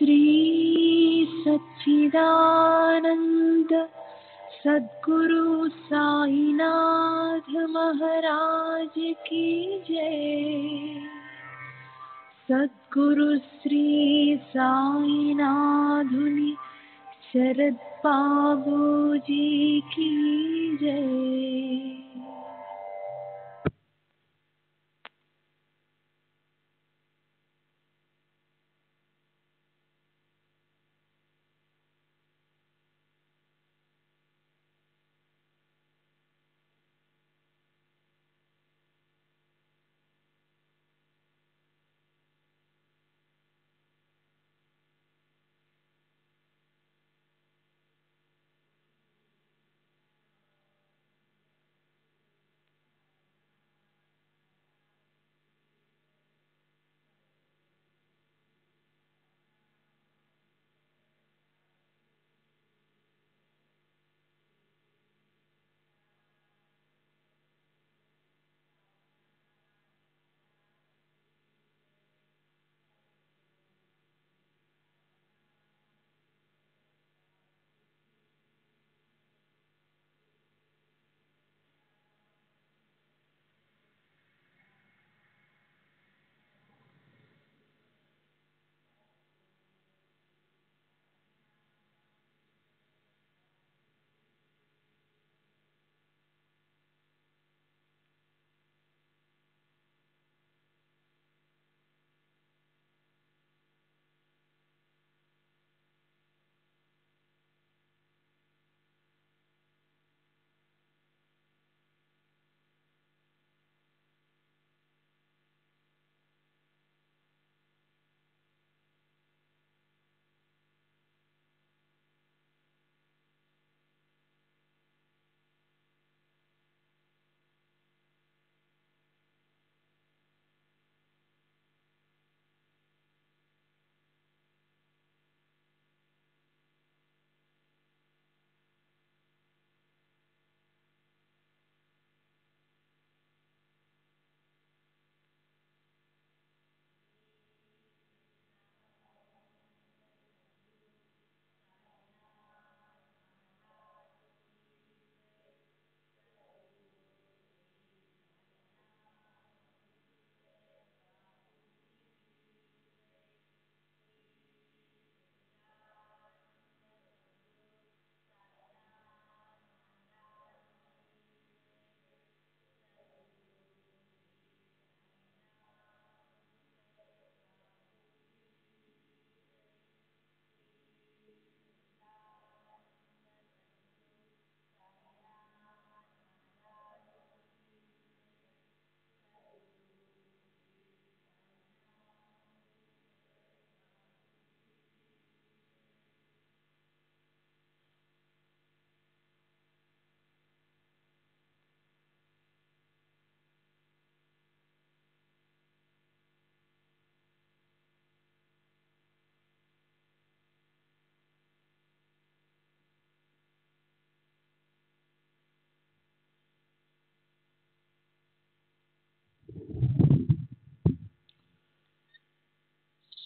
श्री सच्चिदानंद सद्गुरु साईनाथ महाराज की जय। सद्गुरु श्री साईनाथुनि शरद बाबू जी की जय।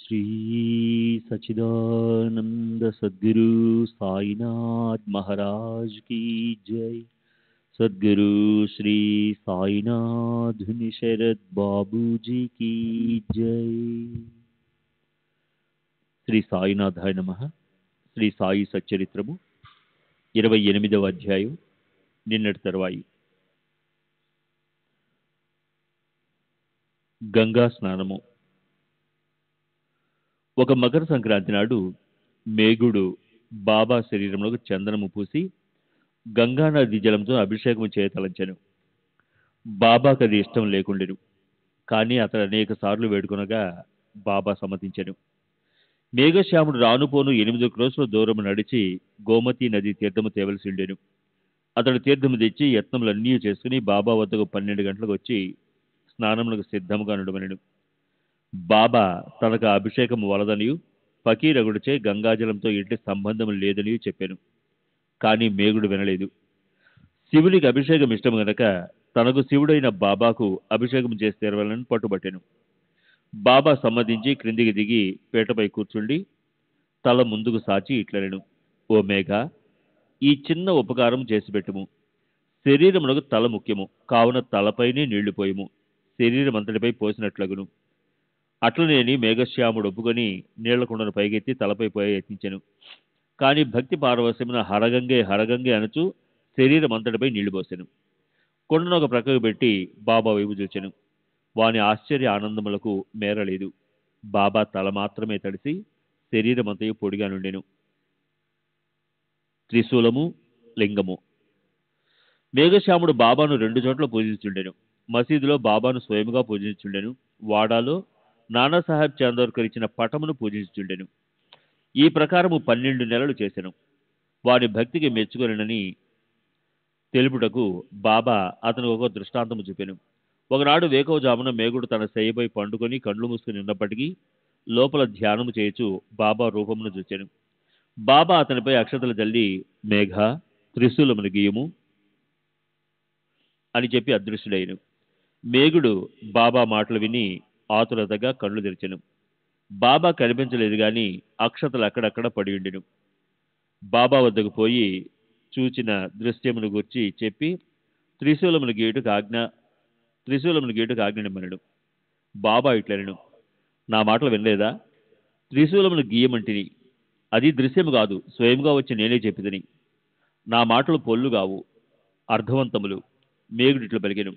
श्री सच्चिदानंद सद्गुरु साईनाथ महाराज की जय। सद्गुरु श्री साईनाथ शरद बाबू जी की जय। శ్రీ సాయినాథాయ నమః. శ్రీ సాయి సచ్చరిత్రము 28వ అధ్యాయం. నిన్నటి తరువాయి గంగా స్నానము. ఒక మకర సంక్రాంతి నాడు మేఘుడు బాబా శరీరంలో చందనము పూసి గంగా నది జలంతో అభిషేకం చేయతలంచెను. బాబాకు అది ఇష్టం లేకుండెను. కానీ అతడు అనేక సార్లు వేడుకొనగా బాబా సమ్మతించెను. మేఘశ్యాముడు రానుపోను 8 క్రోసుల దూరము నడిచి గోమతీ నది తీర్థము తేవలసి ఉండెను. అతడు తీర్థము తెచ్చి యత్నములన్నీ చేసుకుని బాబా వద్దకు 12 గంటలకు వచ్చి స్నానములకు సిద్ధముగా నడుమనెను. బాబా తనకు అభిషేకము వలదనియు ఫకీరగుడిచే గంగాజలంతో ఎట్టి సంబంధం లేదనియు చెప్పాను. కానీ మేఘుడు వినలేదు. శివునికి అభిషేకం ఇష్టం గనక తనకు శివుడైన బాబాకు అభిషేకం చేసి తీరవాలని పట్టుబట్టెను. బాబా సమ్మతించి క్రిందికి దిగి పీటపై కూర్చుండి తల ముందుకు సాచి ఇట్లనెను, ఓ మేఘ, ఈ చిన్న ఉపకారం చేసి పెట్టుము. శరీరమునకు తల ముఖ్యము, కావున తలపైనే నీళ్లు పోయము, శరీరం అంతటిపై పోసినట్లగును. అట్లనేని మేఘశ్యాముడు ఒప్పుకొని నీళ్లకుండను పైకెత్తి తలపై పోయే యత్నించెను. కాని భక్తి పారవశ్యమున హరగంగే హరగంగే అనుచు శరీరం అంతటిపై నీళ్లు పోసెను. కొండను ఒక ప్రక్కకు పెట్టి బాబా వైపు చూచెను. వాని ఆశ్చర్య ఆనందములకు మేరలేదు. బాబా తల మాత్రమే తడిసి శరీరమంతయు పొడిగా నుండెను. త్రిశూలము, లింగము. మేఘశ్యాముడు బాబాను 2 చోట్ల పూజించుండెను. మసీదులో బాబాను స్వయముగా పూజించుండెను. వాడాలో నానాసాహెబ్ చాందోర్కర్ ఇచ్చిన పటమును పూజించుండెను. ఈ ప్రకారము 12 నెలలు చేసెను. వారి భక్తికి మెచ్చుకొనని తెలుపుటకు బాబా అతను ఒక దృష్టాంతము చూపెను. ఒకనాడు వేకువజామున మేఘుడు తన శయ్యపై పండుకొని కండ్లు మూసుకుని ఉన్నప్పటికీ లోపల ధ్యానము చేయుచు బాబా రూపమును చూచెను. బాబా అతనిపై అక్షతలు జల్లి, మేఘ, త్రిశూలమును గీయము అని చెప్పి అదృశ్యుడైను. మేఘుడు బాబా మాటలు విని ఆతురతగా కళ్ళు తెరిచెను. బాబా కనిపించలేదు గాని అక్షతలు అక్కడక్కడ పడి ఉండెను. బాబా వద్దకు పోయి చూచిన దృశ్యమును గుర్చి చెప్పి త్రిశూలమును గీటుకు ఆజ్ఞనిమ్మనడు. బాబా ఇట్లనెను, నా మాటలు వినలేదా? త్రిశూలమును గీయమంటిని, అది దృశ్యము కాదు, స్వయంగా వచ్చి నేనే చెప్పిదని. నా మాటలు పొల్లు కావు, అర్థవంతములు. మేఘుడిట్లు పలికెను,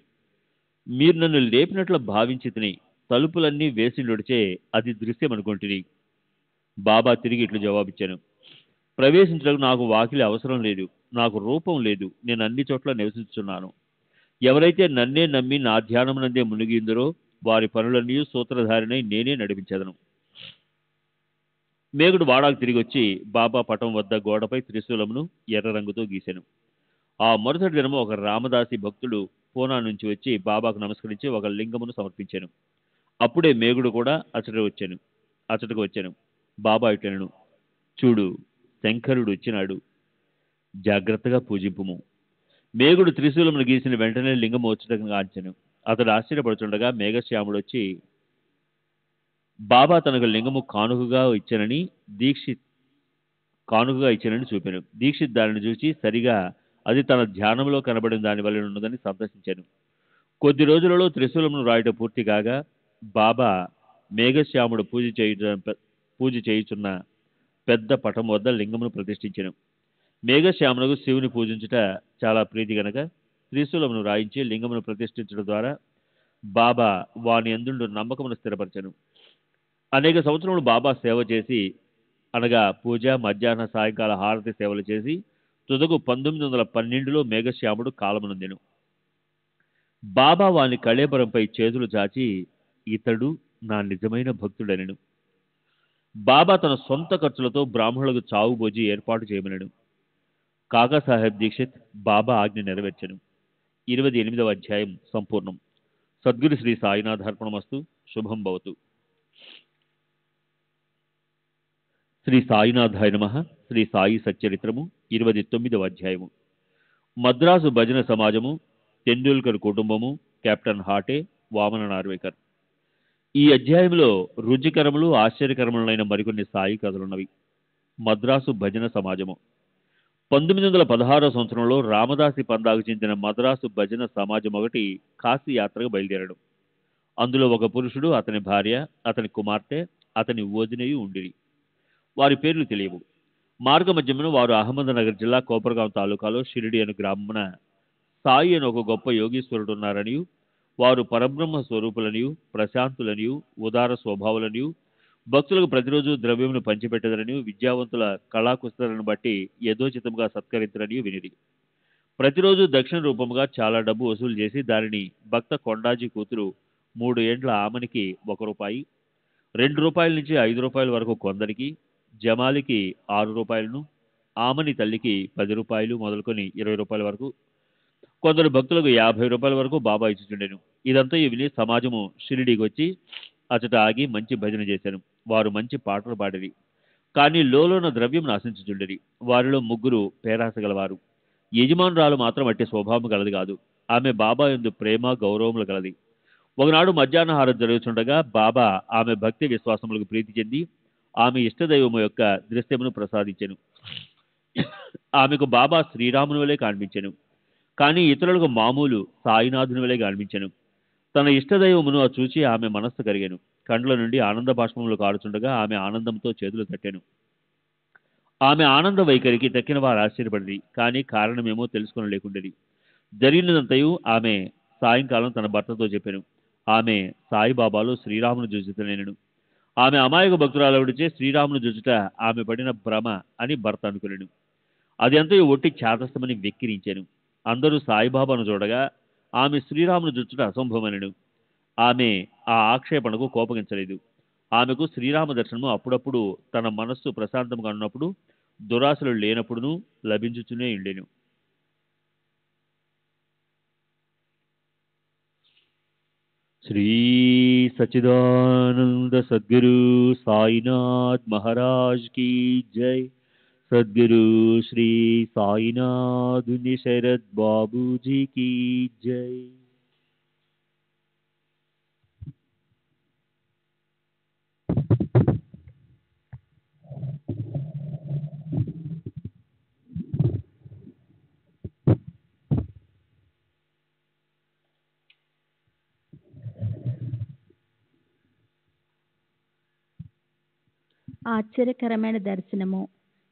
మీరు నన్ను లేపినట్లు భావించి తిని తలుపులన్నీ వేసి నొడిచే అది దృశ్యం అనుకుంటుని. బాబా తిరిగి ఇట్లు జవాబిచ్చాను, ప్రవేశించడానికి నాకు వాకిలి అవసరం లేదు, నాకు రూపం లేదు, నేను అన్ని చోట్ల నివసించున్నాను. ఎవరైతే నన్నే నమ్మి నా ధ్యానమునందే మునిగిందరో వారి పనులన్నీ సూత్రధారినై నేనే నడిపించదను. మేఘుడు వాడాకు తిరిగి వచ్చి బాబా పటం వద్ద గోడపై త్రిశూలమును ఎర్ర రంగుతో గీశాను. ఆ మరుసటి దినము ఒక రామదాసి భక్తుడు పూనా నుంచి వచ్చి బాబాకు నమస్కరించి ఒక లింగమును సమర్పించాను. అప్పుడే మేఘుడు కూడా అచ్చటకు వచ్చాను. బాబా ఇట్లనెను, చూడు, శంకరుడు వచ్చినాడు, జాగ్రత్తగా పూజింపుము. మేఘుడు త్రిశూలమును గీసిన వెంటనే లింగము వచ్చటకు గాంచెను. అతడు ఆశ్చర్యపడుచుండగా మేఘశ్యాముడు వచ్చి బాబా తనకు లింగము కానుకగా ఇచ్చానని చూపాను. దీక్షిత్ దానిని చూసి సరిగా అది తన ధ్యానంలో కనబడిన దాని వల్ల ఉన్నదని సంతోషించాను. కొద్ది రోజులలో త్రిశూలమును రాయట పూర్తి కాగా బాబా మేఘశ్యాముడు పూజ చేయుచున్న పెద్ద పటం వద్ద లింగమును ప్రతిష్ఠించెను. మేఘశ్యామునకు శివుని పూజించుట చాలా ప్రీతి గనక త్రిశూలమును రాయించి లింగమును ప్రతిష్ఠించడం ద్వారా బాబా వాని యందుండు నమ్మకమును స్థిరపరచెను. అనేక సంవత్సరములు బాబా సేవ చేసి, అనగా పూజ, మధ్యాహ్న సాయంకాల హారతి సేవలు చేసి తుదకు 1912లో మేఘశ్యాముడు కాలమునందెను. బాబా వాని కళేబరంపై చేతులు చాచి, ఇతడు నా నిజమైన భక్తుడనెను. బాబా తన సొంత ఖర్చులతో బ్రాహ్మణులకు చావుబోజి ఏర్పాటు చేయమనెను. కాకాసాహెబ్ దీక్షిత్ బాబా ఆజ్ఞ నెరవేర్చెను. 28వ అధ్యాయం సంపూర్ణం. సద్గురు శ్రీ సాయినాథార్పణమస్తు. శుభం భవతు. శ్రీ సాయినాథాయ నమః. శ్రీ సాయి సచ్చరిత్రము 29వ అధ్యాయము. మద్రాసు భజన సమాజము, తెండూల్కర్ కుటుంబము, కెప్టెన్ హాటే, వామన నార్వేకర్. ఈ అధ్యాయంలో రుచికరములు, ఆశ్చర్యకరములైన మరికొన్ని సాయి కథలున్నవి. మద్రాసు భజన సమాజము. 1916వ సంవత్సరంలో రామదాసి పందాకు చెందిన మద్రాసు భజన సమాజం ఒకటి కాశీ యాత్రకు బయలుదేరడం. అందులో ఒక పురుషుడు, అతని భార్య, అతని కుమార్తె, అతని వదినయు ఉండిరి. వారి పేర్లు తెలియవు. మార్గ మధ్యమున వారు అహ్మద్నగర్ జిల్లా కోపర్గాం తాలూకాలో షిరిడి అను గ్రామమున సాయి అని ఒక గొప్ప యోగీశ్వరుడు ఉన్నారనియు, వారు పరబ్రహ్మ స్వరూపులనియు, ప్రశాంతులనియు, ఉదార స్వభావులనియు, భక్తులకు ప్రతిరోజు ద్రవ్యమును పంచిపెట్టదరనియు, విద్యావంతుల కళాకుశలను బట్టి యథోచితంగా సత్కరించరనియు వినిరి. ప్రతిరోజు దక్షిణ రూపముగా చాలా డబ్బు వసూలు చేసి దానిని భక్త కొండాజీ కూతురు 3 ఏండ్ల ఆమెనికి ₹1, ₹2 నుంచి ₹5 వరకు కొందరికి, జమాలికి ₹6, ఆమని తల్లికి ₹10 మొదలుకొని ₹20 వరకు, కొందరు భక్తులకు ₹50 వరకు బాబా ఇచ్చుచుండెను. ఇదంతా విని సమాజము షిరిడీకి వచ్చి అచట ఆగి మంచి భజన చేశాను. వారు మంచి పాటలు పాడిరి. కానీ లోలోన ద్రవ్యం ఆశించుచుండిరి. వారిలో 3 పేరాస గలవారు. యజమానురాలు మాత్రం అట్టి స్వభావం గలది కాదు. ఆమె బాబా యందు ప్రేమ, గౌరవములు గలది. ఒకనాడు మధ్యాహ్న హారతి జరుగుతుండగా బాబా ఆమె భక్తి విశ్వాసములకు ప్రీతి చెంది ఆమె ఇష్టదైవము యొక్క దృశ్యమును ప్రసాదించెను. ఆమెకు బాబా శ్రీరాముని వలె కనిపించెను, కానీ ఇతరులకు మామూలు సాయినాథుని వలె కనిపించెను. తన ఇష్టదైవమును చూచి ఆమె మనస్సు కరిగెను. కండ్ల నుండి ఆనంద బాష్పములు కారుచుండగా ఆమె ఆనందంతో చేతులు తట్టెను. ఆమె ఆనంద వైఖరికి తక్కిన వారు ఆశ్చర్యపడింది, కానీ కారణమేమో తెలుసుకొనలేకుండేది. జరిగినదంతయు ఆమె సాయంకాలం తన భర్తతో చెప్పాను. ఆమె సాయిబాబాలో శ్రీరామును చూచుతనేనను. ఆమె అమాయక భక్తురాలవుడిచే శ్రీరామును చూచుట ఆమె పడిన భ్రమ అని భర్త అనుకునేను. అది అంతయు ఒట్టి ఛాతస్థమని వెక్కిరించాను. అందరూ సాయిబాబాను చూడగా ఆమె శ్రీరామును చూచుట అసంభవమనెను. ఆమె ఆ ఆక్షేపణకు కోపగించలేదు. ఆమెకు శ్రీరామ దర్శనము అప్పుడప్పుడు తన మనస్సు ప్రశాంతంగా ఉన్నప్పుడు, దురాశలు లేనప్పుడును లభించుచునే ఉండెను. శ్రీ సచిదానంద సద్గురు సాయినాథ్ మహారాజ్ की जय. सद्गुरु श्री साईनाथ शरद बाबू जी की जय. ఆశ్చర్యకరమైన దర్శనము.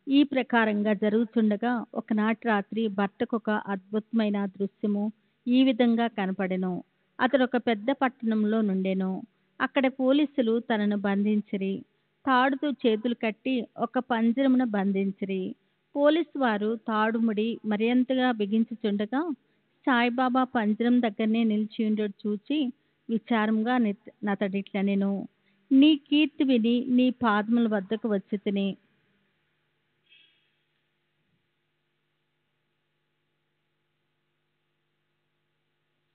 ఈ ప్రకారంగా జరుగుతుండగా ఒకనాటి రాత్రి భర్తకు ఒక అద్భుతమైన దృశ్యము ఈ విధంగా కనపడెను. అతడు ఒక పెద్ద పట్టణంలో నుండెను. అక్కడ పోలీసులు తనను బంధించిరి. తాడుతో చేతులు కట్టి ఒక పంజరమున బంధించిరి. పోలీసు వారు తాడుముడి మరింతగా బిగించుచుండగా సాయిబాబా పంజరం దగ్గరనే నిలిచి ఉండడు చూచి విచారంగా నతడిట్లనెను. నీ కీర్తి విని నీ పాదముల వద్దకు వచ్చి తిని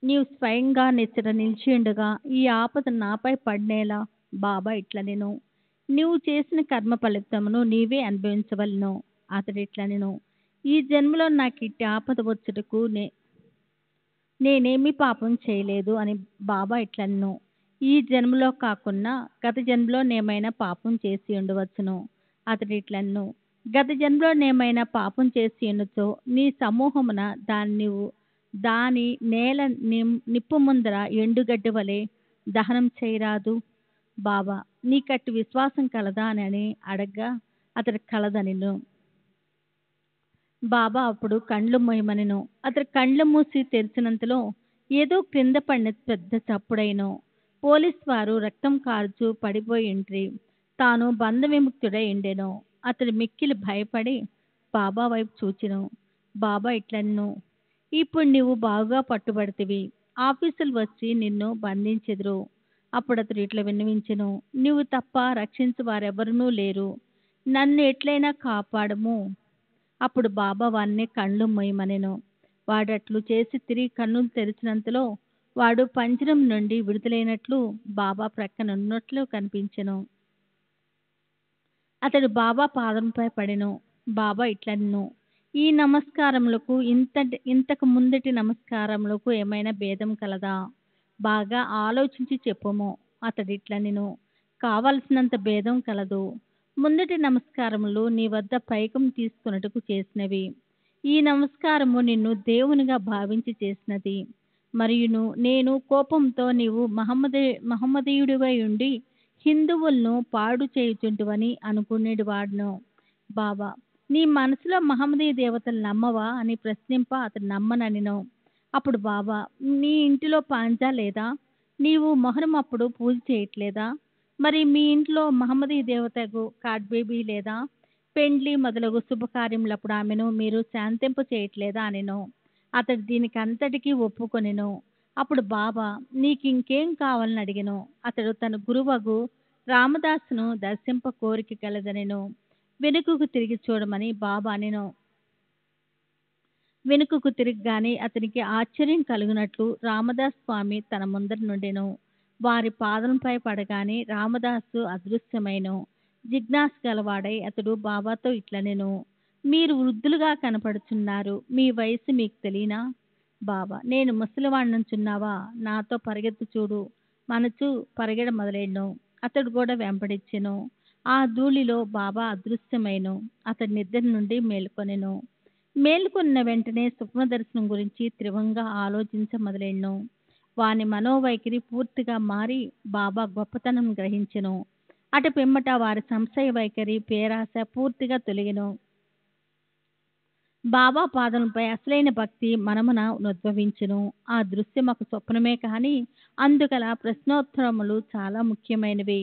నీవు స్వయంగా నిచ్చట నిలిచి ఉండగా ఈ ఆపద నాపై పడినేలా బాబా ఇట్లనెను. నీవు చేసిన కర్మ ఫలితమును నీవే అనుభవించవలను. అతడిట్లనెను, ఈ జన్మలో నాకు ఇట్టి ఆపద వచ్చుటకు నేనేమి పాపం చేయలేదు అని బాబా ఇట్లనెను. ఈ జన్మలో కాకున్నా గత జన్మలో నేమైనా పాపం చేసి ఉండవచ్చును. అతడిట్లనెను, గత జన్మలో నేమైనా పాపం చేసి ఉండొచ్చో నీ సమూహమున దాని నేల నిప్పు ముందర ఎండుగడ్డి వలె దహనం చేయరాదు. బాబా, నీకట్టి విశ్వాసం కలదా అని అడగ్గా అతడి కలదనెను. బాబా అప్పుడు కండ్లు మూయమనెను. అతడు కండ్లు మూసి తెరిచినంతలో ఏదో క్రింద పడిన పెద్ద చప్పుడైను. పోలీస్ వారు రక్తం కారుచు పడిపోయిండ్రి. తాను బంధ విముక్తుడై ఉండెను. అతడు మిక్కిలి భయపడి బాబా వైపు చూచెను. బాబా ఇట్లనెను, ఇప్పుడు నీవు బాగా పట్టుబడితివి. ఆఫీసులు వచ్చి నిన్ను బంధించెదరు. అప్పుడు అతడు ఇట్లా విన్నవించెను, నీవు తప్ప రక్షించు వారెవరూ లేరు. నన్ను ఎట్లయినా కాపాడము. అప్పుడు బాబా వారిని కళ్ళు మూయమనెను. వాడట్లు చేసి తిరిగి కన్నులు తెరిచినంతలో వాడు పంజరం నుండి విడుదలైనట్లు బాబా ప్రక్కన ఉన్నట్లు కనిపించెను. అతడు బాబా పాదంపై పడెను. బాబా ఇట్లనెను, ఈ నమస్కారములకు ఇంతకు ముందటి నమస్కారములకు ఏమైనా భేదం కలదా? బాగా ఆలోచించి చెప్పుము. అతడిట్లనెను, కావలసినంత భేదం కలదు. ముందటి నమస్కారములు నీ వద్ద పైకం తీసుకున్నట్టుకు చేసినవి. ఈ నమస్కారము నిన్ను దేవునిగా భావించి చేసినది. మరియును నేను కోపంతో నీవు మహమ్మదీయుడివై ఉండి హిందువులను పాడు చేయుచుంటువని అనుకునేడు వాడును. బాబా, నీ మనసులో మహమ్మదీయ దేవతలు నమ్మవా అని ప్రశ్నింప అతడు నమ్మననిను. అప్పుడు బాబా, నీ ఇంటిలో పాంజా లేదా? నీవు మొహరం అప్పుడు పూజ చేయట్లేదా? మరి మీ ఇంట్లో మహమ్మదీయ దేవతకు కాట్ బేబీ లేదా? పెండ్లి మొదలగు శుభకార్యములప్పుడు ఆమెను మీరు శాంతింప చేయట్లేదా అనెను. అతడు దీనికి అంతటికీ ఒప్పుకొనెను. అప్పుడు బాబా, నీకు ఇంకేం కావాలని అడిగెను. అతడు తన గురువగు రామదాసును దర్శింప కోరిక కలదనెను. వెనుకకు తిరిగి చూడమని బాబా అనెను. వెనుకకు తిరిగిగానే అతనికి ఆశ్చర్యం కలుగునట్లు రామదాస్ స్వామి తన ముందర నుండెను. వారి పాదంపై పడగానే రామదాసు అదృశ్యమైను. జిజ్ఞాస గలవాడై అతడు బాబాతో ఇట్లనెను, మీరు వృద్ధులుగా కనపడుచున్నారు. మీ వయసు మీకు తెలియనా? బాబా, నేను ముసలివాణ్ణుచున్నావా? నాతో పరిగెత్తు చూడు మనచు పరిగెడ మొదలెను. అతడు కూడా వెంబడించెను. ఆ ధూళిలో బాబా అదృశ్యమైను. అతడి నిద్ర నుండి మేల్కొనెను. మేల్కొన్న వెంటనే స్వప్న దర్శనం గురించి తీవ్రంగా ఆలోచించ మొదలెను. వాని మనోవైఖరి పూర్తిగా మారి బాబా గొప్పతనం గ్రహించెను. అటు పిమ్మట వారి సంశయ వైఖరి, పేరాశ పూర్తిగా తొలగెను. బాబా పాదములపై అసలైన భక్తి మనమున ఉద్భవించెను. ఆ దృశ్యం ఒక స్వప్నమే కాని అందుగల ప్రశ్నోత్తరములు చాలా ముఖ్యమైనవి,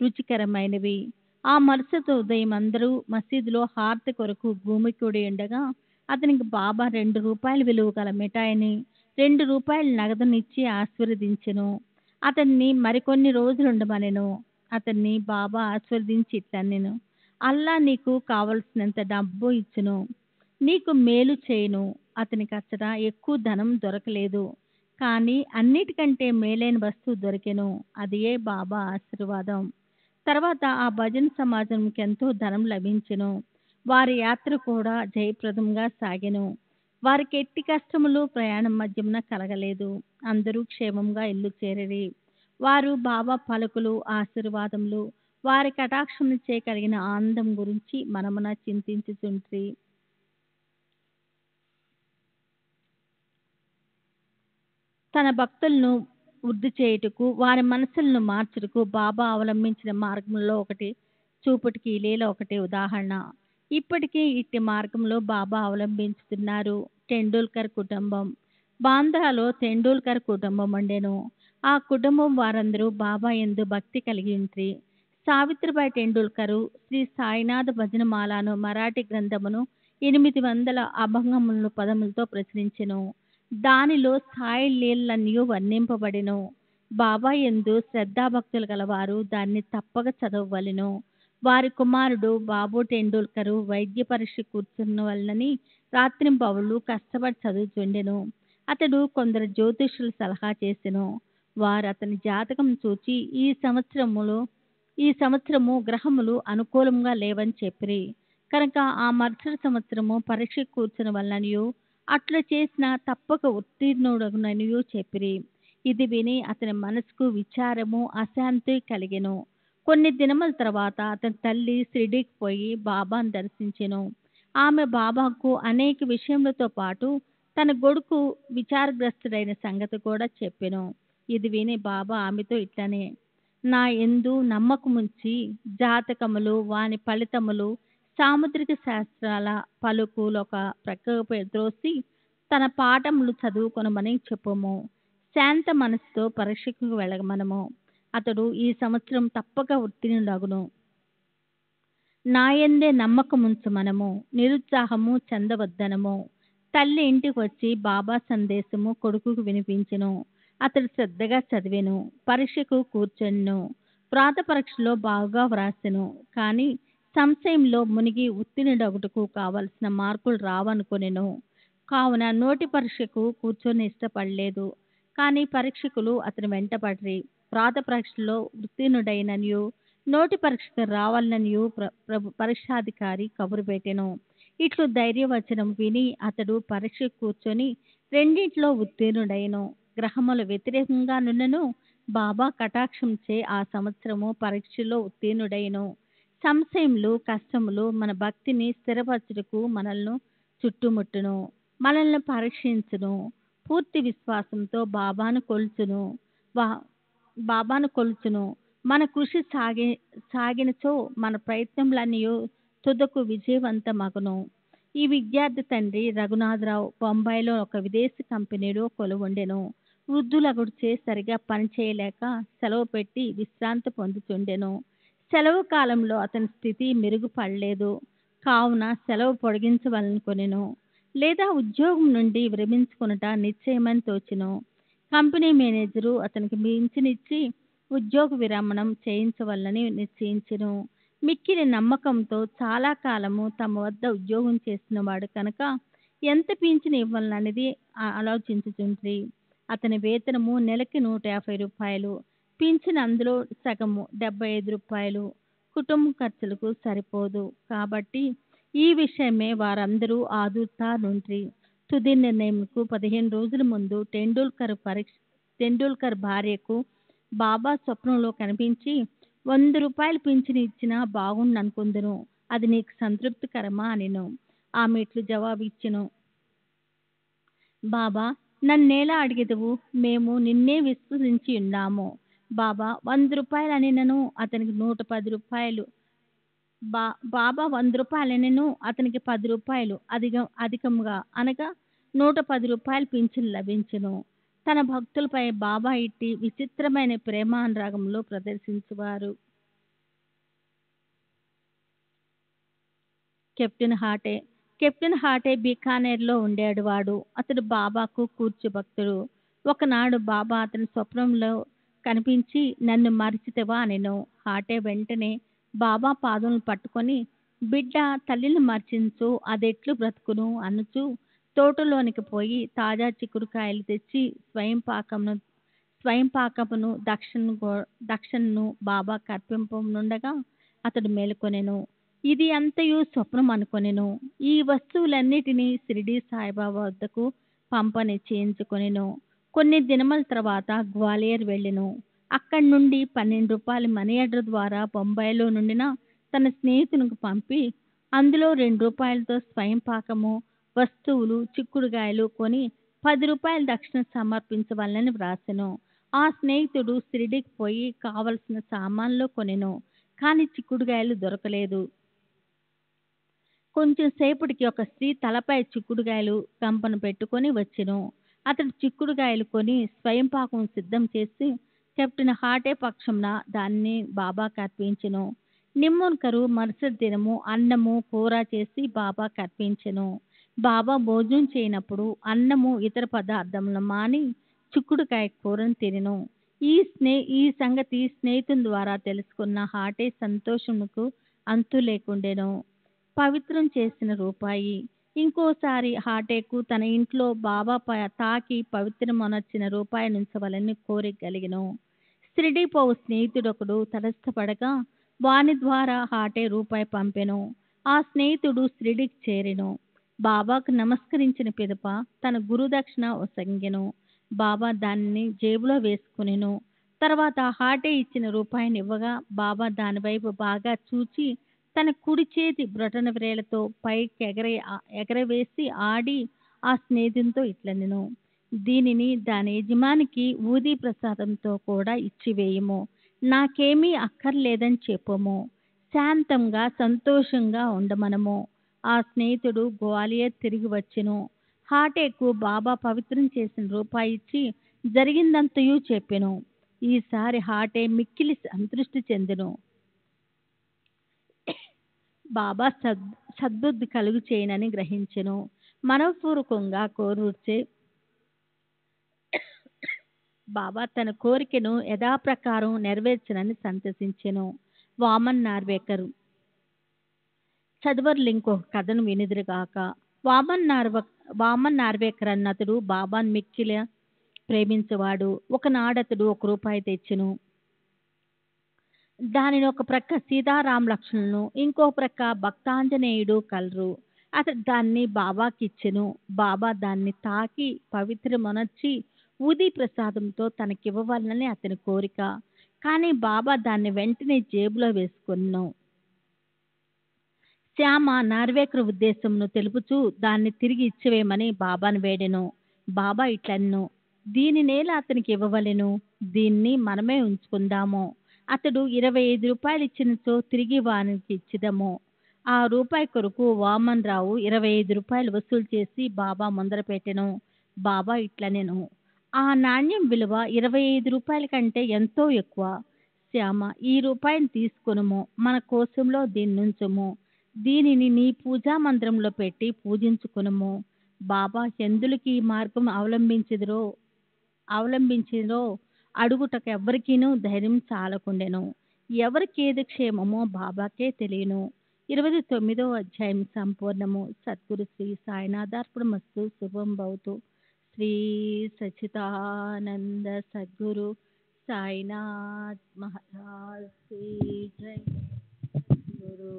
రుచికరమైనవి. ఆ మరుసటి ఉదయం అందరూ మసీదులో హారతి కొరకు భూమికూడి ఉండగా అతనికి బాబా ₹2 విలువ గల మిఠాయిని, ₹2 నగదునిచ్చి ఆశీర్వదించెను. అతన్ని మరికొన్ని రోజులుండమనెను. అతన్ని బాబా ఆశీర్వదించి ఇట్లనెను: అల్లా నీకు కావలసినంత డబ్బు ఇచ్చును, నీకు మేలు చేయును. అతనికి అచ్చట ఎక్కువ ధనం దొరకలేదు, కానీ అన్నిటికంటే మేలైన వస్తువు దొరికెను. అదియే బాబా ఆశీర్వాదం. తర్వాత ఆ భజన సమాజంకి ఎంతో ధనం లభించెను. వారి యాత్ర కూడా జయప్రదంగా సాగెను. వారికి ఎట్టి కష్టములు ప్రయాణం మధ్యమున కలగలేదు. అందరూ క్షేమంగా ఇల్లు చేరిరి. వారు బాబా పలుకులు, ఆశీర్వాదములు, వారి కటాక్షముచే కలిగిన ఆనందం గురించి మనమున చింతించుచుండ్రి. తన భక్తులను వృద్ధి చేయుటకు, వారి మనసులను మార్చుటకు బాబా అవలంబించిన మార్గంలో ఒకటి చూపుటికి ఈ లీల ఒకటి ఉదాహరణ. ఇప్పటికీ ఇట్టి మార్గంలో బాబా అవలంబించుతున్నారు. టెండూల్కర్ కుటుంబం. బాంద్రాలో టెండూల్కర్ కుటుంబం ఉండెను. ఆ కుటుంబం వారందరూ బాబా యందు భక్తి కలిగి ఉంట్రి. సావిత్రిబాయి టెండూల్కరు శ్రీ సాయినాథ భజనమాలను మరాఠీ గ్రంథమును 800 అభంగములను పదములతో ప్రచురించెను. దానిలో సాయి లీలలన్నయూ వర్ణింపబడెను. బాబా యందు శ్రద్ధాభక్తులు గలవారు దాన్ని తప్పక చదవవలెను. వారి కుమారుడు బాబు టెండూల్కరు వైద్య పరీక్ష కూర్చున్నవలనని రాత్రింబవళ్ళు కష్టపడి చదువుచుండెను. అతడు కొందరు జ్యోతిష్యులు సలహా చేసెను. వారు అతని జాతకం చూచి ఈ సంవత్సరము గ్రహములు అనుకూలంగా లేవని చెప్పిరి. కనుక ఆ మరుసటి సంవత్సరము పరీక్ష కూర్చుని వలననియు అట్లు చేసిన తప్పక ఉత్తీర్ణుడగుననియు చెప్పిరి. ఇది విని అతని మనసుకు విచారము, అశాంతి కలిగెను. కొన్ని దినముల తర్వాత అతని తల్లి షిరిడీకి పోయి బాబాను దర్శించెను. ఆమె బాబాకు అనేక విషయములతో పాటు తన కొడుకు విచారగ్రస్తుడైన సంగతి కూడా చెప్పెను. ఇది విని బాబా ఆమెతో ఇట్లనే: నా యందు నమ్మకముంచి జాతకములు, వాని ఫలితములు, సాముద్రిక శాస్త్రాల పలుకులొక ప్రక్కకు త్రోసి తన పాఠములు చదువుకొనమని చెప్పుము. శాంత మనసుతో పరీక్షకు వెళ్ళమనము. అతడు ఈ సంవత్సరం తప్పక ఉత్తీర్ణుడగును. నాయందే నమ్మకముంచమనము. నిరుత్సాహము చెందవద్దనము. తల్లి ఇంటికి వచ్చి బాబా సందేశము కొడుకుకు వినిపించెను. అతడు శ్రద్ధగా చదివెను. పరీక్షకు కూర్చొనెను. ప్రాత పరీక్షలో బాగా వ్రాసెను. కానీ సంశయంలో మునిగి ఉత్తీర్ణుడగుటకు కావలసిన మార్కులు రావనుకొనెను. కావున నోటి పరీక్షకు కూర్చొని ఇష్టపడలేదు. కానీ పరీక్షకులు అతని వెంటపడిరి. ప్రాత పరీక్షలో ఉత్తీర్ణుడైననియు నోటి పరీక్షకు రావాలనియు పరీక్షాధికారి కబురు పెట్టెను. ఇట్లు ధైర్యవచనం విని అతడు పరీక్ష కూర్చొని రెండింటిలో ఉత్తీర్ణుడైను. గ్రహములు వ్యతిరేకంగా నున్నను బాబా కటాక్షంచే ఆ సంవత్సరము పరీక్షలో ఉత్తీర్ణుడైను. సంశయములు, కష్టములు మన భక్తిని స్థిరపరచుటకు మనల్ని చుట్టుముట్టును, మనల్ని పరీక్షించును. పూర్తి విశ్వాసంతో బాబాను కొలుచును. మన కృషి సాగినచో మన ప్రయత్నములన్నీ తుదకు విజయవంతమగును. ఈ విద్యార్థి తండ్రి రఘునాథరావు బొంబాయిలో ఒక విదేశీ కంపెనీలో కొలువుండెను. వృద్ధులగుడిచే సరిగా పనిచేయలేక సెలవు పెట్టి విశ్రాంతి పొందుతుండెను. సెలవు కాలంలో అతని స్థితి మెరుగుపడలేదు. కావున సెలవు పొడిగించవలనుకొనెను, లేదా ఉద్యోగం నుండి విరమించుకొనుట నిశ్చయమని తోచెను. కంపెనీ మేనేజరు అతనికి పింఛనిచ్చి ఉద్యోగ విరమణం చేయించవలనని నిశ్చయించెను. మిక్కిలి నమ్మకంతో చాలా కాలము తమ వద్ద ఉద్యోగం చేసినవాడు కనుక ఎంత పింఛను ఇవ్వాలన్నది ఆలోచించుచుండ్రి. అతని వేతనము నెలకి ₹150. పింఛను అందులో సగము ₹75. కుటుంబ ఖర్చులకు సరిపోదు. కాబట్టి ఈ విషయమే వారందరూ ఆదుర్తా నుండ్రి. తుది నిర్ణయంకు 15 రోజుల ముందు టెండూల్కర్ భార్యకు బాబా స్వప్నంలో కనిపించి రూ. 100 పింఛను ఇచ్చినా బాగుండనుకొందును. అది నీకు సంతృప్తికరమా అనెను. ఆమె ఇట్లు జవాబిచ్చెను. బాబా, నన్నేలా అడిగెదవు? మేము నిన్నే విశ్వసించి ఉన్నాము. బాబా రూ. 100 అనెనను అతనికి రూ. 110. బాబా రూ. 100 అనెను అతనికి రూ. 10 అధికముగా అనగా రూ. 110 పింఛను లభించెను. తన భక్తులపై బాబా ఇట్టి విచిత్రమైన ప్రేమానురాగములు ప్రదర్శించువారు. కెప్టెన్ హాటే బీకానేర్లో ఉండేవాడు. అతడు బాబాకు కూర్చు భక్తుడు. ఒకనాడు బాబా అతని స్వప్నంలో కనిపించి నన్ను మరిచితివా అనెను. హాటే వెంటనే బాబా పాదములను పట్టుకొని, బిడ్డ తల్లిని మరిచించు అదెట్లు బ్రతుకును అనుచు తోటలోనికి పోయి తాజా చిక్కుడుకాయలు తెచ్చి స్వయంపాకమును దక్షిణను బాబా కర్పింపనుండగా అతడు మేలుకొనెను. ఇది అంతయు స్వప్నం అనుకొనెను. ఈ వస్తువులన్నిటినీ షిరిడీ సాయిబాబా వద్దకు పంప నిశ్చయించుకొనెను. కొన్ని దినముల తర్వాత గ్వాలియర్ వెళ్ళెను. అక్కడి నుండి రూ. 12 మనీ ఆర్డర్ ద్వారా బొంబాయిలో నుండిన తన స్నేహితునికి పంపి అందులో రూ. 2తో స్వయం పాకము వస్తువులు చిక్కుడుగాయలు కొని రూ. 10 దక్షిణ సమర్పించవలనని వ్రాసెను. ఆ స్నేహితుడు షిరిడీకి పోయి కావలసిన సామాన్లు కొనెను. కానీ చిక్కుడుగాయలు దొరకలేదు. కొంచెం సేపటికి ఒక స్త్రీ తలపై చిక్కుడుగాయలు గంపను పెట్టుకొని వచ్చెను. అతడు చిక్కుడుగాయలు కొని స్వయంపాకం సిద్ధం చేసి కెప్టెన్ హాటే పక్షంన దాన్ని బాబాకు అర్పించెను. నిమ్మోన్కరు మరుసటి దినము అన్నము కూర చేసి బాబాకు అర్పించెను. బాబా భోజనం చేయనప్పుడు అన్నము ఇతర పదార్థములను మాని చిక్కుడుకాయ కూరను తినెను. ఈ సంగతి స్నేహితుని ద్వారా తెలుసుకున్న హాటే సంతోషముకు అంతు లేకుండెను. పవిత్రం చేసిన రూపాయి. ఇంకోసారి హాటేకు తన ఇంట్లో బాబా తాకి పవిత్రమొనర్చిన రూపాయి నుంచవలని కోరిక కలిగెను. షిరిడీ పోవు స్నేహితుడొకడు తటస్థపడగా వాని ద్వారా హాటే రూపాయి పంపెను. ఆ స్నేహితుడు షిరిడీకి చేరెను. బాబాకు నమస్కరించిన పిదప తన గురుదక్షిణ ఒసంగెను. బాబా దానిని జేబులో వేసుకునెను. తర్వాత హాటే ఇచ్చిన రూపాయిని ఇవ్వగా బాబా దానివైపు బాగా చూచి తన కుడి చేతి బ్రొటన వ్రేళ్లతో పైకి ఎగరవేసి ఆడి ఆ స్నేహితునితో ఇట్లనెను. దీనిని దాని యజమానికి ఊదీ ప్రసాదంతో కూడా ఇచ్చివేయము. నాకేమీ అక్కర్లేదని చెప్పుము. శాంతంగా సంతోషంగా ఉండమనము. ఆ స్నేహితుడు గ్వాలియర్ తిరిగి వచ్చెను. హాటేకు బాబా పవిత్రం చేసిన రూపాయి ఇచ్చి జరిగిందంతయు చెప్పెను. ఈసారి హాటే మిక్కిలి సంతృష్టి చెందెను. బాబా సద్బుద్ధి కలుగు చేయనని గ్రహించెను. మనఃపూర్వకంగా కోరుచే బాబా తన కోరికను యథాప్రకారం నెరవేర్చనని సంతసించెను. వామన్ నార్వేకర్. చదువర్లు ఇంకొక కథను వినిదిరుగాక. వామన్ నార్వేకర్ అన్నతడు బాబాను మిక్కిలి ప్రేమించేవాడు. ఒకనాడతడు రూపాయి తెచ్చెను. దానిని ఒక ప్రక్క సీతారాం లక్ష్మణులను ఇంకో ప్రక్క భక్తాంజనేయుడు కలరు. అతడు దాన్ని బాబాకి ఇచ్చెను. బాబా దాన్ని తాకి పవిత్రమొనర్చి ఊదీ ప్రసాదంతో తనకివ్వవలనని అతని కోరిక. కానీ బాబా దాన్ని వెంటనే జేబులో వేసుకొనెను. శ్యామ నార్వేకర్ ఉద్దేశమును తెలుపుచూ దాన్ని తిరిగి ఇచ్చివేయమని బాబాను వేడెను. బాబా ఇట్లనెను. దీనినేలా అతనికి ఇవ్వవలెను? దీన్ని మనమే ఉంచుకుందాము. అతడు రూ. 25 ఇచ్చినచో తిరిగి వానికి ఇచ్చిదము. ఆ రూపాయి కొరకు వామన్ రావు రూ. 25 వసూలు చేసి బాబా ముందర పెట్టెను. బాబా ఇట్లనెను. ఆ నాణ్యం విలువ రూ. 25 కంటే ఎంతో ఎక్కువ. శ్యామ, ఈ రూపాయిని తీసుకొనుము. మన కోశంలో దీన్నుంచుము. దీనిని నీ పూజా మందిరంలో పెట్టి పూజించుకునుము. బాబా ఎందులకి ఈ మార్గం అవలంబించిరో అడుగుటకు ఎవ్వరికీనూ ధైర్యం చాలకుండెను. ఎవరికేది క్షేమమో బాబాకే తెలియను. 29వ అధ్యాయం సంపూర్ణము. సద్గురు శ్రీ సాయినాథార్పణమస్తు. శుభం భవతు. శ్రీ సచ్చిదానంద సద్గురు సాయినాథ్ మహారాజ్ కి జై. గురు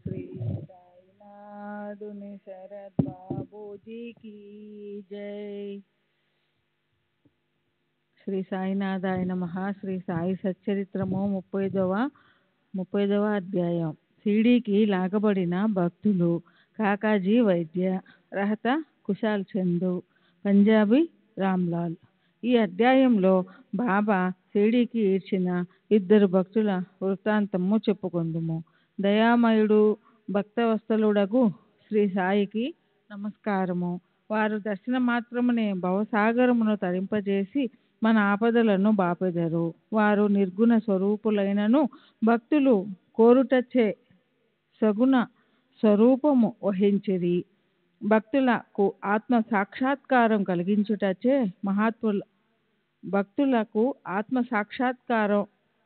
శ్రీ సాయినాథుని శరత్ బాబూజీకి జై. శ్రీ సాయినాథాయ నమః. శ్రీ సాయి సచ్చరిత్రము 35వ 35వ అధ్యాయం. షిరిడీకి లాగబడిన భక్తులు. కాకాజీ వైద్య. రహత కుశాల్ చంద్. పంజాబీ రామ్లాల్. ఈ అధ్యాయంలో బాబా షిరిడీకి ఈడ్చిన 2 భక్తుల వృత్తాంతము చెప్పుకొందుము. దయామయుడు భక్తవత్సలుడగు శ్రీ సాయికి నమస్కారము. వారు దర్శన మాత్రమునే భవసాగరమును తరింపజేసి మన ఆపదలను బాపెదరు. వారు నిర్గుణ స్వరూపులైనను భక్తులు కోరుటచే సగుణ స్వరూపము వహించిరి. భక్తులకు ఆత్మ సాక్షాత్కారం కలిగించుటచే భక్తులకు ఆత్మ సాక్షాత్కారం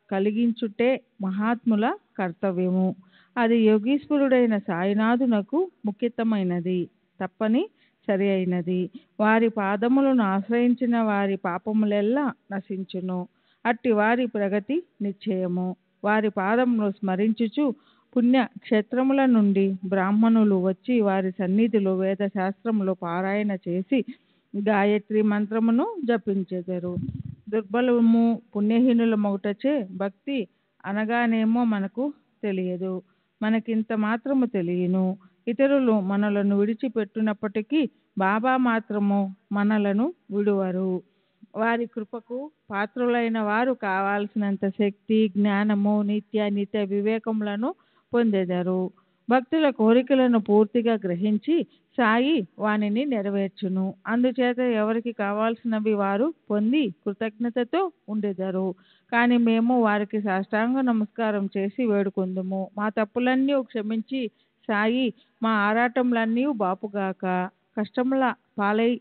కలిగించుటే మహాత్ముల కర్తవ్యము. అది యోగీశ్వరుడైన సాయినాథునకు ముఖ్యమైనది, తప్పని సరి అయినది. వారి పాదములను ఆశ్రయించిన వారి పాపములెల్లా నశించును. అట్టి వారి ప్రగతి నిశ్చయము. వారి పాదమును స్మరించుచు పుణ్య క్షేత్రముల నుండి బ్రాహ్మణులు వచ్చి వారి సన్నిధిలో వేద శాస్త్రములు పారాయణ చేసి గాయత్రి మంత్రమును జపించెదరు. దుర్బలము పుణ్యహీనులమగుటచే భక్తి అనగానేమో మనకు తెలియదు. మనకింత మాత్రము తెలియను. ఇతరులు మనలను విడిచిపెట్టినప్పటికీ బాబా మాత్రము మనలను విడువరు. వారి కృపకు పాత్రులైన వారు కావాల్సినంత శక్తి, జ్ఞానము, నిత్య వివేకములను పొందెదరు. భక్తుల కోరికలను పూర్తిగా గ్రహించి సాయి వానిని నెరవేర్చును. అందుచేత ఎవరికి కావాల్సినవి వారు పొంది కృతజ్ఞతతో ఉండెదరు. కానీ మేము వారికి సాష్టాంగ నమస్కారం చేసి వేడుకొందుము. మా తప్పులన్నీ క్షమించి సాయి మా ఆరాటములన్నీ బాపుగాక. కష్టముల పాలై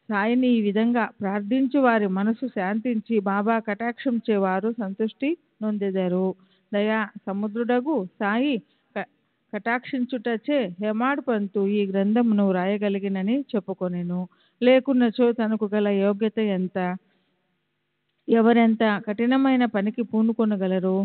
సాయిని ఈ విధంగా ప్రార్థించు వారి మనసు శాంతించి బాబా కటాక్షంచే వారు సంతుష్టి నొందెదరు. దయా సముద్రుడగు సాయి కటాక్షించుటచే హేమాడ్ పంతు ఈ గ్రంథమును వ్రాయగలిగినని చెప్పుకొనెను. లేకున్నచో తనకు గల యోగ్యత ఎంత, ఎవరెంత కఠినమైన పనికి పూనుకొనగలరు?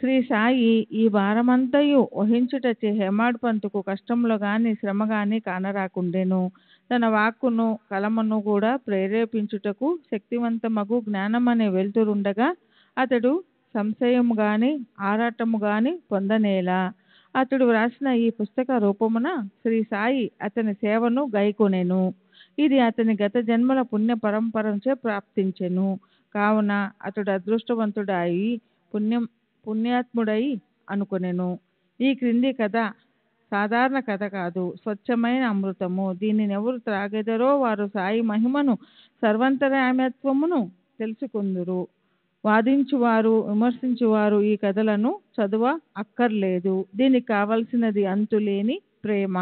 శ్రీ సాయి ఈ భారమంతయు వహించుటచే హేమాడ్ పంతుకు కష్టములు గాని శ్రమ గాని కానరాకుండెను. తన వాక్కును కలమును కూడా ప్రేరేపించుటకు శక్తివంతమగు జ్ఞానమనే వెలుతురుండగా అతడు సంశయము గాని ఆరాటము గాని పొందనేలా. అతడు వ్రాసిన ఈ పుస్తక రూపమున శ్రీ సాయి అతని సేవను గైకొనెను. ఇది అతని గత జన్మల పుణ్య పరంపరంచే ప్రాప్తించెను. కావున అతడు అదృష్టవంతుడాయి పుణ్యాత్ముడై అనుకొనెను. ఈ క్రింది కథ సాధారణ కథ కాదు, స్వచ్ఛమైన అమృతము. దీనినెవరు త్రాగెదరో వారు సాయి మహిమను సర్వాంతర్యామిత్వమును తెలుసుకొందురు. వాదించువారు విమర్శించువారు ఈ కథలను చదువ అక్కర్లేదు. దీనికి కావలసినది అంతులేని ప్రేమ,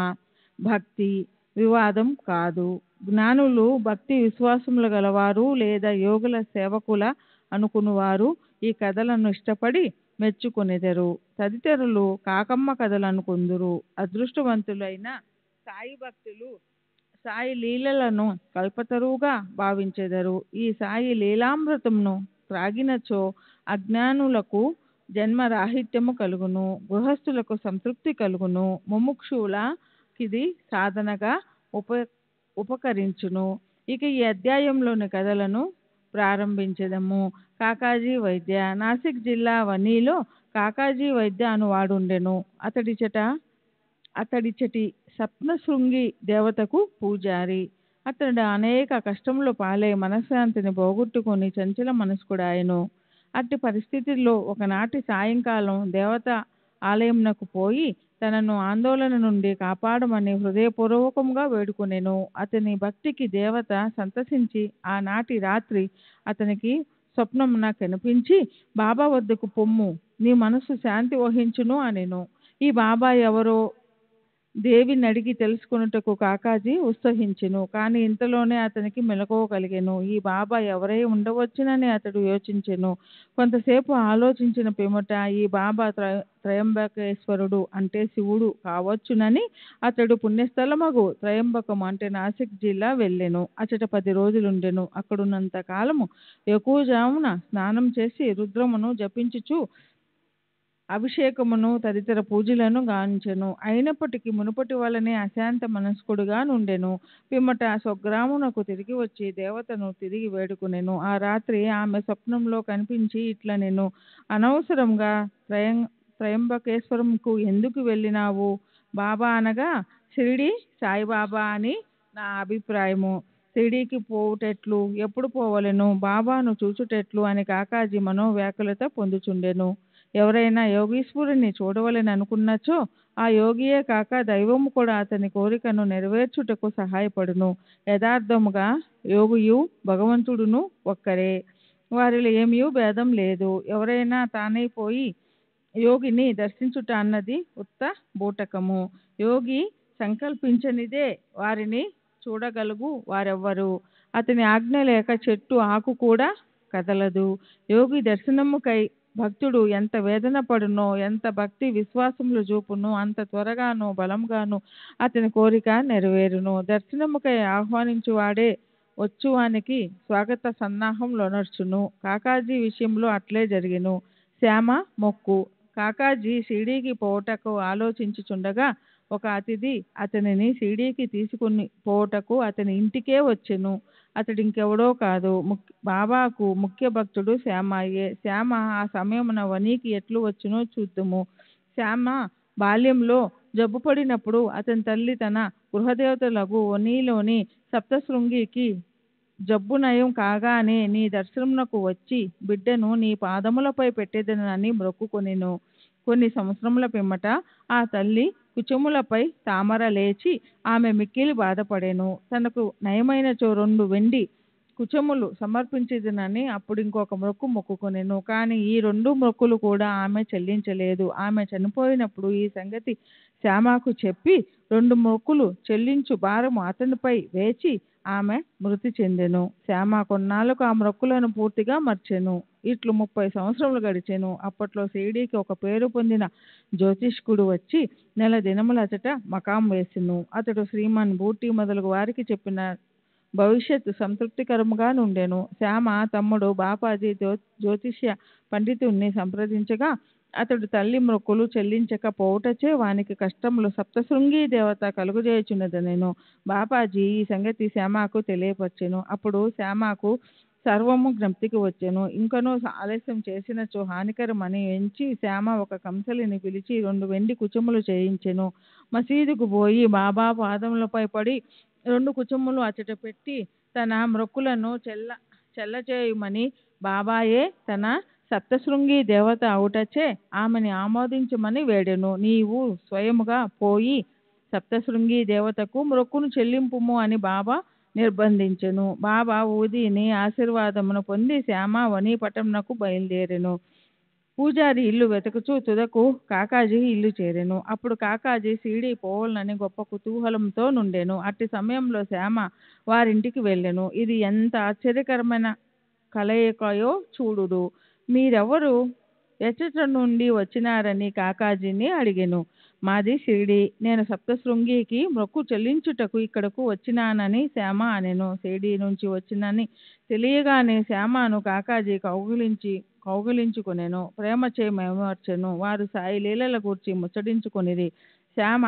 భక్తి, వివాదం కాదు. జ్ఞానులు, భక్తి విశ్వాసములు గలవారు లేదా యోగుల సేవకుల అనుకునివారు ఈ కథలను ఇష్టపడి మెచ్చుకొనెదరు. తదితరులు కాకమ్మ కథలు అనుకుందురు. అదృష్టవంతులైన సాయి భక్తులు సాయి లీలలను కల్పతరువుగా భావించెదరు. ఈ సాయి లీలామృతమును త్రాగినచో అజ్ఞానులకు జన్మరాహిత్యము కలుగును, గృహస్థులకు సంతృప్తి కలుగును, ముముక్షులకిది సాధనగా ఉపకరించును. ఇక ఈ అధ్యాయంలోని కథలను ప్రారంభించెదము. కాకాజీ వైద్య. నాసిక్ జిల్లా వనీలో కాకాజీ వైద్య అనువాడుండెను. అతడిచటి సప్నశృంగి దేవతకు పూజారి. అతడు అనేక కష్టములు పాలై మనశ్శాంతిని పోగొట్టుకుని చంచల మనస్కుడాయను. అట్టి పరిస్థితుల్లో ఒకనాటి సాయంకాలం దేవత ఆలయంనకు పోయి తనను ఆందోళన నుండి కాపాడమని హృదయపూర్వకంగా వేడుకొనెను. అతని భక్తికి దేవత సంతసించి ఆనాటి రాత్రి అతనికి స్వప్నమున కనిపించి బాబా వద్దకు పొమ్ము, నీ మనసు శాంతి వహించును అనెను. ఈ బాబా ఎవరో దేవిని అడిగి తెలుసుకొనుటకు కాకాజీ ఉత్సహించెను. కానీ ఇంతలోనే అతనికి మెలకువ కలిగెను. ఈ బాబా ఎవరై ఉండవచ్చునని అతడు యోచించెను. కొంతసేపు ఆలోచించిన పిమ్మట ఈ బాబా త్రయంబకేశ్వరుడు అంటే శివుడు కావచ్చునని అతడు పుణ్యస్థలమగు త్రయంబకము అంటే నాసిక్ జిల్లా వెళ్ళెను. అచట 10 రోజులుండెను. అక్కడున్నంత కాలము ఎక్కువజామున స్నానం చేసి రుద్రమును జపించుచు అభిషేకమును తదితర పూజలను గాంచెను. అయినప్పటికీ మునుపటి వలనే అశాంత మనస్కుడుగా నుండెను. పిమ్మట స్వగ్రామునకు తిరిగి వచ్చి దేవతను తిరిగి వేడుకొనెను. ఆ రాత్రి ఆమె స్వప్నంలో కనిపించి ఇట్లనెను, అనవసరంగా త్రయంబకేశ్వరంకు ఎందుకు వెళ్ళినావు? బాబా అనగా షిరిడి సాయిబాబా అని నా అభిప్రాయము. షిరిడీకి పోవుటెట్లు, ఎప్పుడు పోవలెను, బాబాను చూచుటెట్లు అని కాకాజీ మనోవ్యాకులత పొందుచుండెను. ఎవరైనా యోగీశ్వరుని చూడవలని అనుకున్నచో ఆ యోగియే కాక దైవము కూడా అతని కోరికను నెరవేర్చుటకు సహాయపడును. యథార్థముగా యోగియు భగవంతుడును ఒక్కరే, వారిలో ఏమీ భేదం లేదు. ఎవరైనా తానైపోయి యోగిని దర్శించుట అన్నది ఉత్త బూటకము. యోగి సంకల్పించనిదే వారిని చూడగలుగు వారెవ్వరు. అతని ఆజ్ఞ లేక చెట్టు ఆకు కూడా కదలదు. యోగి దర్శనముకై భక్తుడు ఎంత వేదన పడునో, ఎంత భక్తి విశ్వాసములు చూపునో అంత త్వరగాను బలంగాను అతని కోరిక నెరవేరును. దర్శనముకై ఆహ్వానించువాడే వచ్చువానికి స్వాగత సన్నాహం లోనర్చును. కాకాజీ విషయంలో అట్లే జరిగెను. శ్యామ మొక్కు. కాకాజీ షిరిడీకి పోవుటకు ఆలోచించుచుండగా ఒక అతిథి అతనిని షిరిడీకి తీసుకుని పోవుటకు అతని ఇంటికే వచ్చెను. అతడింకెవడో కాదు, బాబాకు ముఖ్య భక్తుడు శ్యామయ్యే. శ్యామ ఆ సమయమున వనికి ఎట్లు వచ్చునో చూద్దుము. శ్యామ బాల్యంలో జబ్బుపడినప్పుడు అతని తల్లి తన గృహదేవతలగు వనిలోని సప్తశృంగికి జబ్బు నయం కాగానే నీ దర్శనమునకు వచ్చి బిడ్డను నీ పాదములపై పెట్టేదనని మొక్కుకొనెను. కొన్ని సంవత్సరముల పిమ్మట ఆ తల్లి కుచములపై తామర లేచి ఆమె మిక్కిలి బాధపడెను. తనకు నయమైనచో 2 వెండి కుచములు సమర్పించేదనని అప్పుడు ఇంకొక మొక్కు మొక్కుకొనెను. కానీ ఈ 2 మొక్కులు కూడా ఆమె చెల్లించలేదు. ఆమె చనిపోయినప్పుడు ఈ సంగతి శ్యామకు చెప్పి 2 మొక్కులు చెల్లించు భారము అతనిపై వేచి ఆమె మృతి చెందెను. శ్యామ కొన్నాళ్ళకు ఆ మొక్కులను పూర్తిగా మర్చెను. ఇట్లు 30 సంవత్సరములు గడిచెను. అప్పట్లో షిరిడీకి ఒక పేరు పొందిన జ్యోతిష్కుడు వచ్చి నెల దినముల అచట మకాం వేసెను. అతడు శ్రీమాన్ బూటీ మొదలగు వారికి చెప్పిన భవిష్యత్తు సంతృప్తికరముగా నుండెను. శ్యామ తమ్ముడు బాపాజీ జ్యోతిష్య పండితుణ్ణి సంప్రదించగా అతడు తల్లి మొక్కులు చెల్లించక పోవుటచే వానికి కష్టములు సప్తశృంగి దేవత కలుగజేయుచున్నదనెను. బాపాజీ ఈ సంగతి శ్యామకు తెలియపరచెను. అప్పుడు శ్యామకు సర్వము జ్ఞప్తికి వచ్చెను. ఇంకనూ ఆలస్యం చేసినచో హానికరమని ఎంచి శ్యామ ఒక కంసలిని పిలిచి 2 వెండి కుచములు చేయించెను. మసీదుకు పోయి బాబా పాదములపై పడి 2 కుచములు అచట పెట్టి తన మొక్కులను చెల్లచేయుమని బాబాయే తన సప్తశృంగి దేవత అవుటచే ఆమెని ఆమోదించమని వేడెను. నీవు స్వయముగా పోయి సప్తశృంగి దేవతకు మొక్కును చెల్లింపుము అని బాబా నిర్బంధించెను. బాబా ఊదిని ఆశీర్వాదమును పొంది శ్యామ వనీపట్నంనకు బయలుదేరెను. పూజారి ఇల్లు వెతుకుచూ తుదకు కాకాజీ ఇల్లు చేరెను. అప్పుడు కాకాజీ షిరిడీ పోవాలని గొప్ప కుతూహలంతో నుండెను. అట్టి సమయంలో శ్యామ వారింటికి వెళ్ళెను. ఇది ఎంత ఆశ్చర్యకరమైన కలయికయో చూడుడు. మీరెవరు, ఎచ్చట నుండి వచ్చినారని కాకాజీని అడిగెను. మాది షిరిడీ, నేను సప్తశృంగికి మొక్కు చెల్లించుటకు ఇక్కడకు వచ్చినానని శ్యామ అనెను. షిరిడీ నుంచి వచ్చినని తెలియగానే శ్యామను కాకాజీ కౌగిలించుకొనెను. ప్రేమచే మైమర్చెను. వారు సాయి లీలల గూర్చి ముచ్చటించుకొనిరి. శ్యామ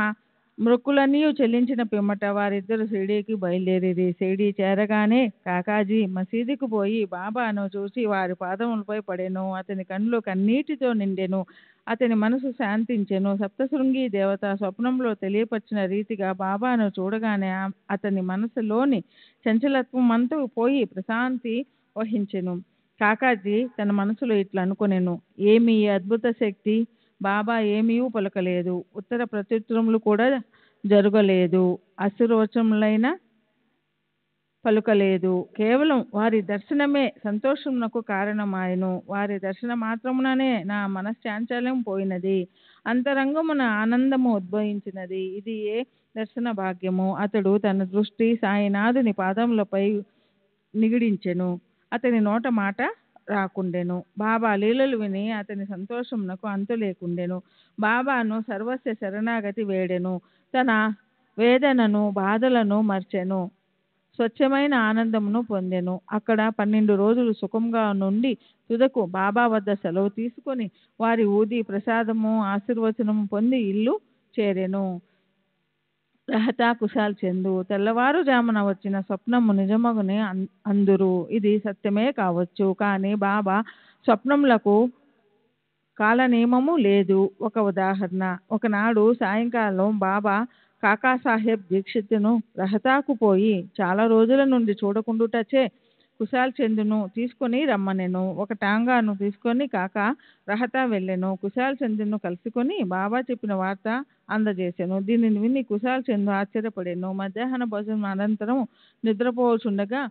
మొక్కులన్నీ చెల్లించిన పిమ్మట వారిద్దరు షిరిడీకి బయలుదేరిరి. షిరిడీ చేరగానే కాకాజీ మసీదుకు పోయి బాబాను చూసి వారి పాదములపై పడెను. అతని కన్నులు కన్నీటితో నిండెను. అతని మనసు శాంతించెను. సప్తశృంగి దేవత స్వప్నంలో తెలియపరిచిన రీతిగా బాబాను చూడగానే అతని మనసులోని చంచలత్వం అంతా పోయి ప్రశాంతి వహించెను. కాకాజీ తన మనసులో ఇట్లా అనుకొనెను, ఏమి ఈ అద్భుత శక్తి! బాబా ఏమీ పలకలేదు, ఉత్తర ప్రత్యుత్తరములు కూడా జరగలేదు, అసురవచనములైన పలుకలేదు. కేవలం వారి దర్శనమే సంతోషమునకు కారణమాయెను. వారి దర్శన మాత్రముననే నా మనశ్చాంచల్యం పోయినది, అంతరంగమున ఆనందము ఉద్భవించినది. ఇది ఏ దర్శన భాగ్యము! అతడు తన దృష్టి సాయినాథుని పాదములపై నిగిడించెను. అతని నోట మాట రాకుండెను. బాబా లీలలు విని అతని సంతోషమునకు అంతు లేకుండెను. బాబాను సర్వస్వ శరణాగతి వేడెను. తన వేదనను బాధలను మర్చెను. స్వచ్ఛమైన ఆనందమును పొందెను. అక్కడ 12 రోజులు సుఖంగా నుండి తుదకు బాబా వద్ద సెలవు తీసుకొని వారి ఊది ప్రసాదము ఆశీర్వచనము పొంది ఇల్లు చేరెను. రహతా కుశాల్ చందు తెల్లవారుజామున వచ్చిన స్వప్నము నిజమగునే అందురు. ఇది సత్యమే కావచ్చు, కానీ బాబా స్వప్నములకు కాలనియమము లేదు. ఒక ఉదాహరణ, ఒకనాడు సాయంకాలం బాబా కాకాసాహెబ్ దీక్షిత్తును రహతాకు పోయి చాలా రోజుల నుండి చూడకుండుటచే కుశాల్ చందును తీసుకొని రమ్మనెను. ఒక టాంగాను తీసుకొని కాకా రహతా వెళ్ళెను. కుశాల్ చందును కలుసుకొని బాబా చెప్పిన వార్త అందజేసెను. దీనిని విని కుశాల్ చందు ఆశ్చర్యపడెను. మధ్యాహ్న భోజనం అనంతరం నిద్రపోచుండగా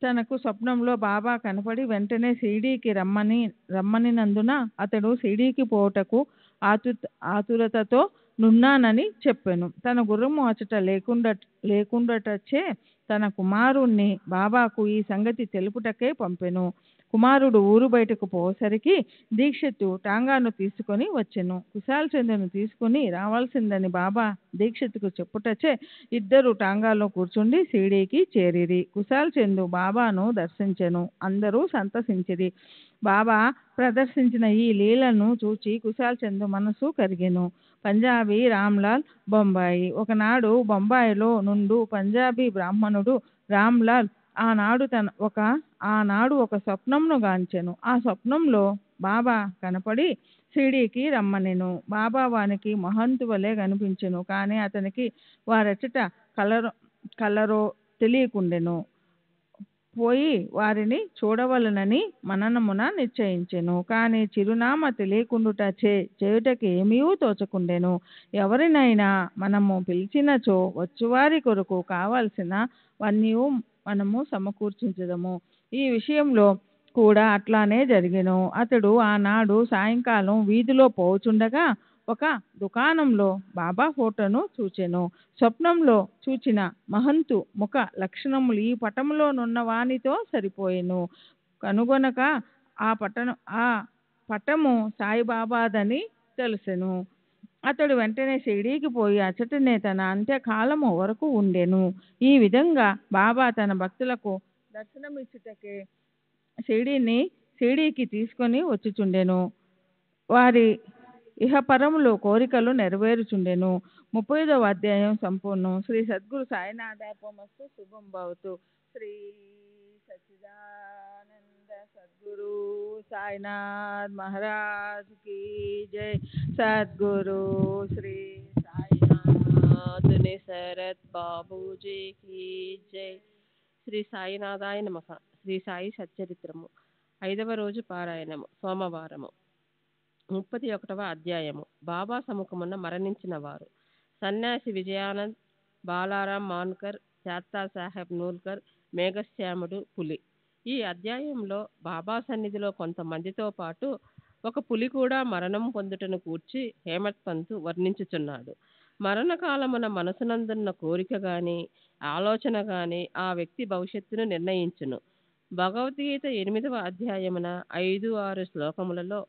తనకు స్వప్నంలో బాబా కనపడి వెంటనే షిరిడీకి రమ్మనినందున అతడు షిరిడీకి పోవుటకు ఆతురతతో నున్నానని చెప్పెను. తన గుర్రము అచట లేకుండటచే తన కుమారుణ్ణి బాబాకు ఈ సంగతి తెలుపుటకే పంపెను. కుమారుడు ఊరు బయటకు పోసరికి దీక్షిత్తు టాంగాను తీసుకొని వచ్చెను. కుశాల్ చందును తీసుకుని రావాల్సిందని బాబా దీక్షిత్తుకు చెప్పుటచే ఇద్దరు టాంగాలో కూర్చుండి షిరిడీకి చేరిరి. కుశాల్ చందు బాబాను దర్శించెను. అందరూ సంతసించిరి. బాబా ప్రదర్శించిన ఈ లీలను చూచి కుశాల్ చందు మనసు కరిగెను. పంజాబీ రామ్లాల్ బొంబాయి. ఒకనాడు బొంబాయిలో నుండు పంజాబీ బ్రాహ్మణుడు రామ్లాల్ ఆనాడు ఒక స్వప్నంను గాంచెను. ఆ స్వప్నంలో బాబా కనపడి షిరిడీకి రమ్మనెను. బాబా వానికి మహంతు వలె కనిపించెను, కానీ అతనికి వారెచ్చట కలరో తెలియకుండెను. పోయి వారిని చూడవలనని మననమున నిశ్చయించెను. కానీ చిరునామా తెలియకుండుటచే చేయుటకి ఏమీ తోచకుండెను. ఎవరినైనా మనము పిలిచినచో వచ్చువారి కొరకు కావలసిన వన్నీ మనము సమకూర్చించదము. ఈ విషయంలో కూడా అట్లానే జరిగెను. అతడు ఆనాడు సాయంకాలం వీధిలో పోవుచుండగా ఒక దుకాణంలో బాబా ఫోటోను చూచెను. స్వప్నంలో చూచిన మహంతు ముఖ లక్షణములు ఈ పటములోనున్న వానితో సరిపోయెను. కనుగొనక ఆ పటము సాయిబాబాదని తెలిసెను. అతడు వెంటనే షిరిడీకి పోయి అచటనే తన అంత్యకాలము వరకు ఉండెను. ఈ విధంగా బాబా తన భక్తులకు దర్శనమిచ్చుటకే షిరిడీకి తీసుకొని వచ్చుచుండెను. వారి ఇహపరములు కోరికలు నెరవేరుచుండెను. 35వ అధ్యాయం సంపూర్ణం. శ్రీ సద్గురు సాయినాథార్పణమస్తు. శుభం భవతు. శ్రీ సచ్చిదానంద సద్గురు సాయినాథ్ మహారాజ్ की जय. సద్గురు శ్రీ సాయినాథ్ నిసరత్ బాబూజీ की जय. శ్రీ సాయినాథాయ నమః. శ్రీ సాయి సచ్చరిత్రము 5వ రోజు పారాయణము సోమవారము 31వ అధ్యాయము. బాబా సముఖమున మరణించిన వారు. సన్యాసి విజయానంద్, బాలారాం మాన్కర్, చాత్తా సాహెబ్ నూల్కర్, మేఘశ్యాముడు, పులి. ఈ అధ్యాయంలో బాబా సన్నిధిలో కొంతమందితో పాటు ఒక పులి కూడా మరణం పొందుటను కూర్చి హేమత్ పంతు వర్ణించుచున్నాడు. మరణకాలమున మనసునందున్న కోరిక గాని ఆలోచన గాని ఆ వ్యక్తి భవిష్యత్తును నిర్ణయించును. భగవద్గీత 8వ అధ్యాయమున 5-6 శ్లోకములలో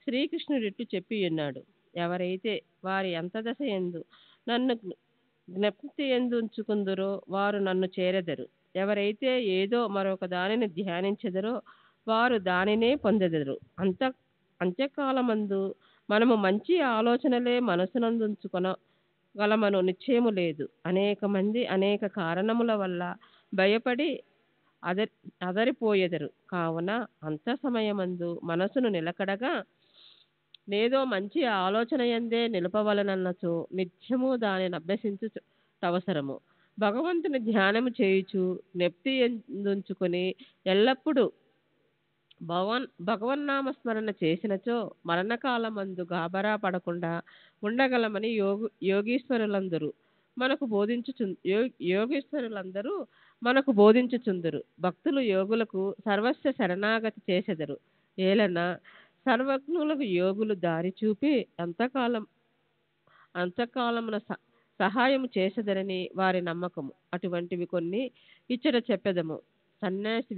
శ్రీకృష్ణుడిట్టు చెప్పి ఉన్నాడు. ఎవరైతే వారి అంతదశ యందు నన్ను జ్ఞప్తి ఎందుంచుకుందరో వారు నన్ను చేరెదరు. ఎవరైతే ఏదో మరొక దానిని ధ్యానించెదరో వారు దానినే పొందెదరు. అంత్యకాలమందు మనము మంచి ఆలోచనలే మనసునందుంచుకొనగలమను నిశ్చయము లేదు. అనేక మంది అనేక కారణముల వల్ల భయపడి అదరిపోయెదరు. కావున అంత సమయమందు మనసును నిలకడగా లేదో మంచి ఆలోచన యందే నిలపవలనన్నచో నిత్యము దానిని అభ్యసించుటవసరము. భగవంతుని ధ్యానము చేయుచు జ్ఞప్తి ఎందుంచుకొని ఎల్లప్పుడూ భగవన్నామ స్మరణ చేసినచో మరణకాలమందు గాబరా పడకుండా ఉండగలమని యోగీశ్వరులందరూ మనకు బోధించుచుందురు. భక్తులు యోగులకు సర్వస్వ శరణాగతి చేసెదరు. ఏలన సర్వజ్ఞులకు యోగులు దారి చూపి అంతకాలమున సహాయము చేసెదరని వారి నమ్మకము. అటువంటివి కొన్ని ఇచ్చట చెప్పెదము. సన్యాసి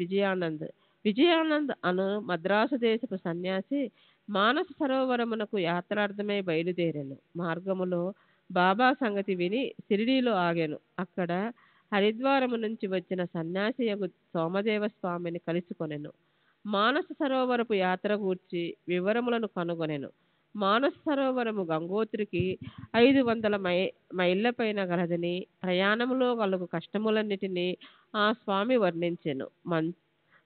విజయానంద్ అను మద్రాసు దేశపు సన్యాసి మానస సరోవరమునకు యాత్రార్థమై బయలుదేరాను. మార్గములో బాబా సంగతి విని షిరిడీలో ఆగాను. అక్కడ హరిద్వారము నుంచి వచ్చిన సన్యాసియగు సోమదేవ స్వామిని కలుసుకొనెను. మానస సరోవరపు యాత్ర గూర్చి వివరములను కనుగొనెను. మానస సరోవరము గంగోత్రికి 500 మైళ్ళ పైన గలదని, ప్రయాణములో కలుగు కష్టములన్నిటినీ ఆ స్వామి వర్ణించెను.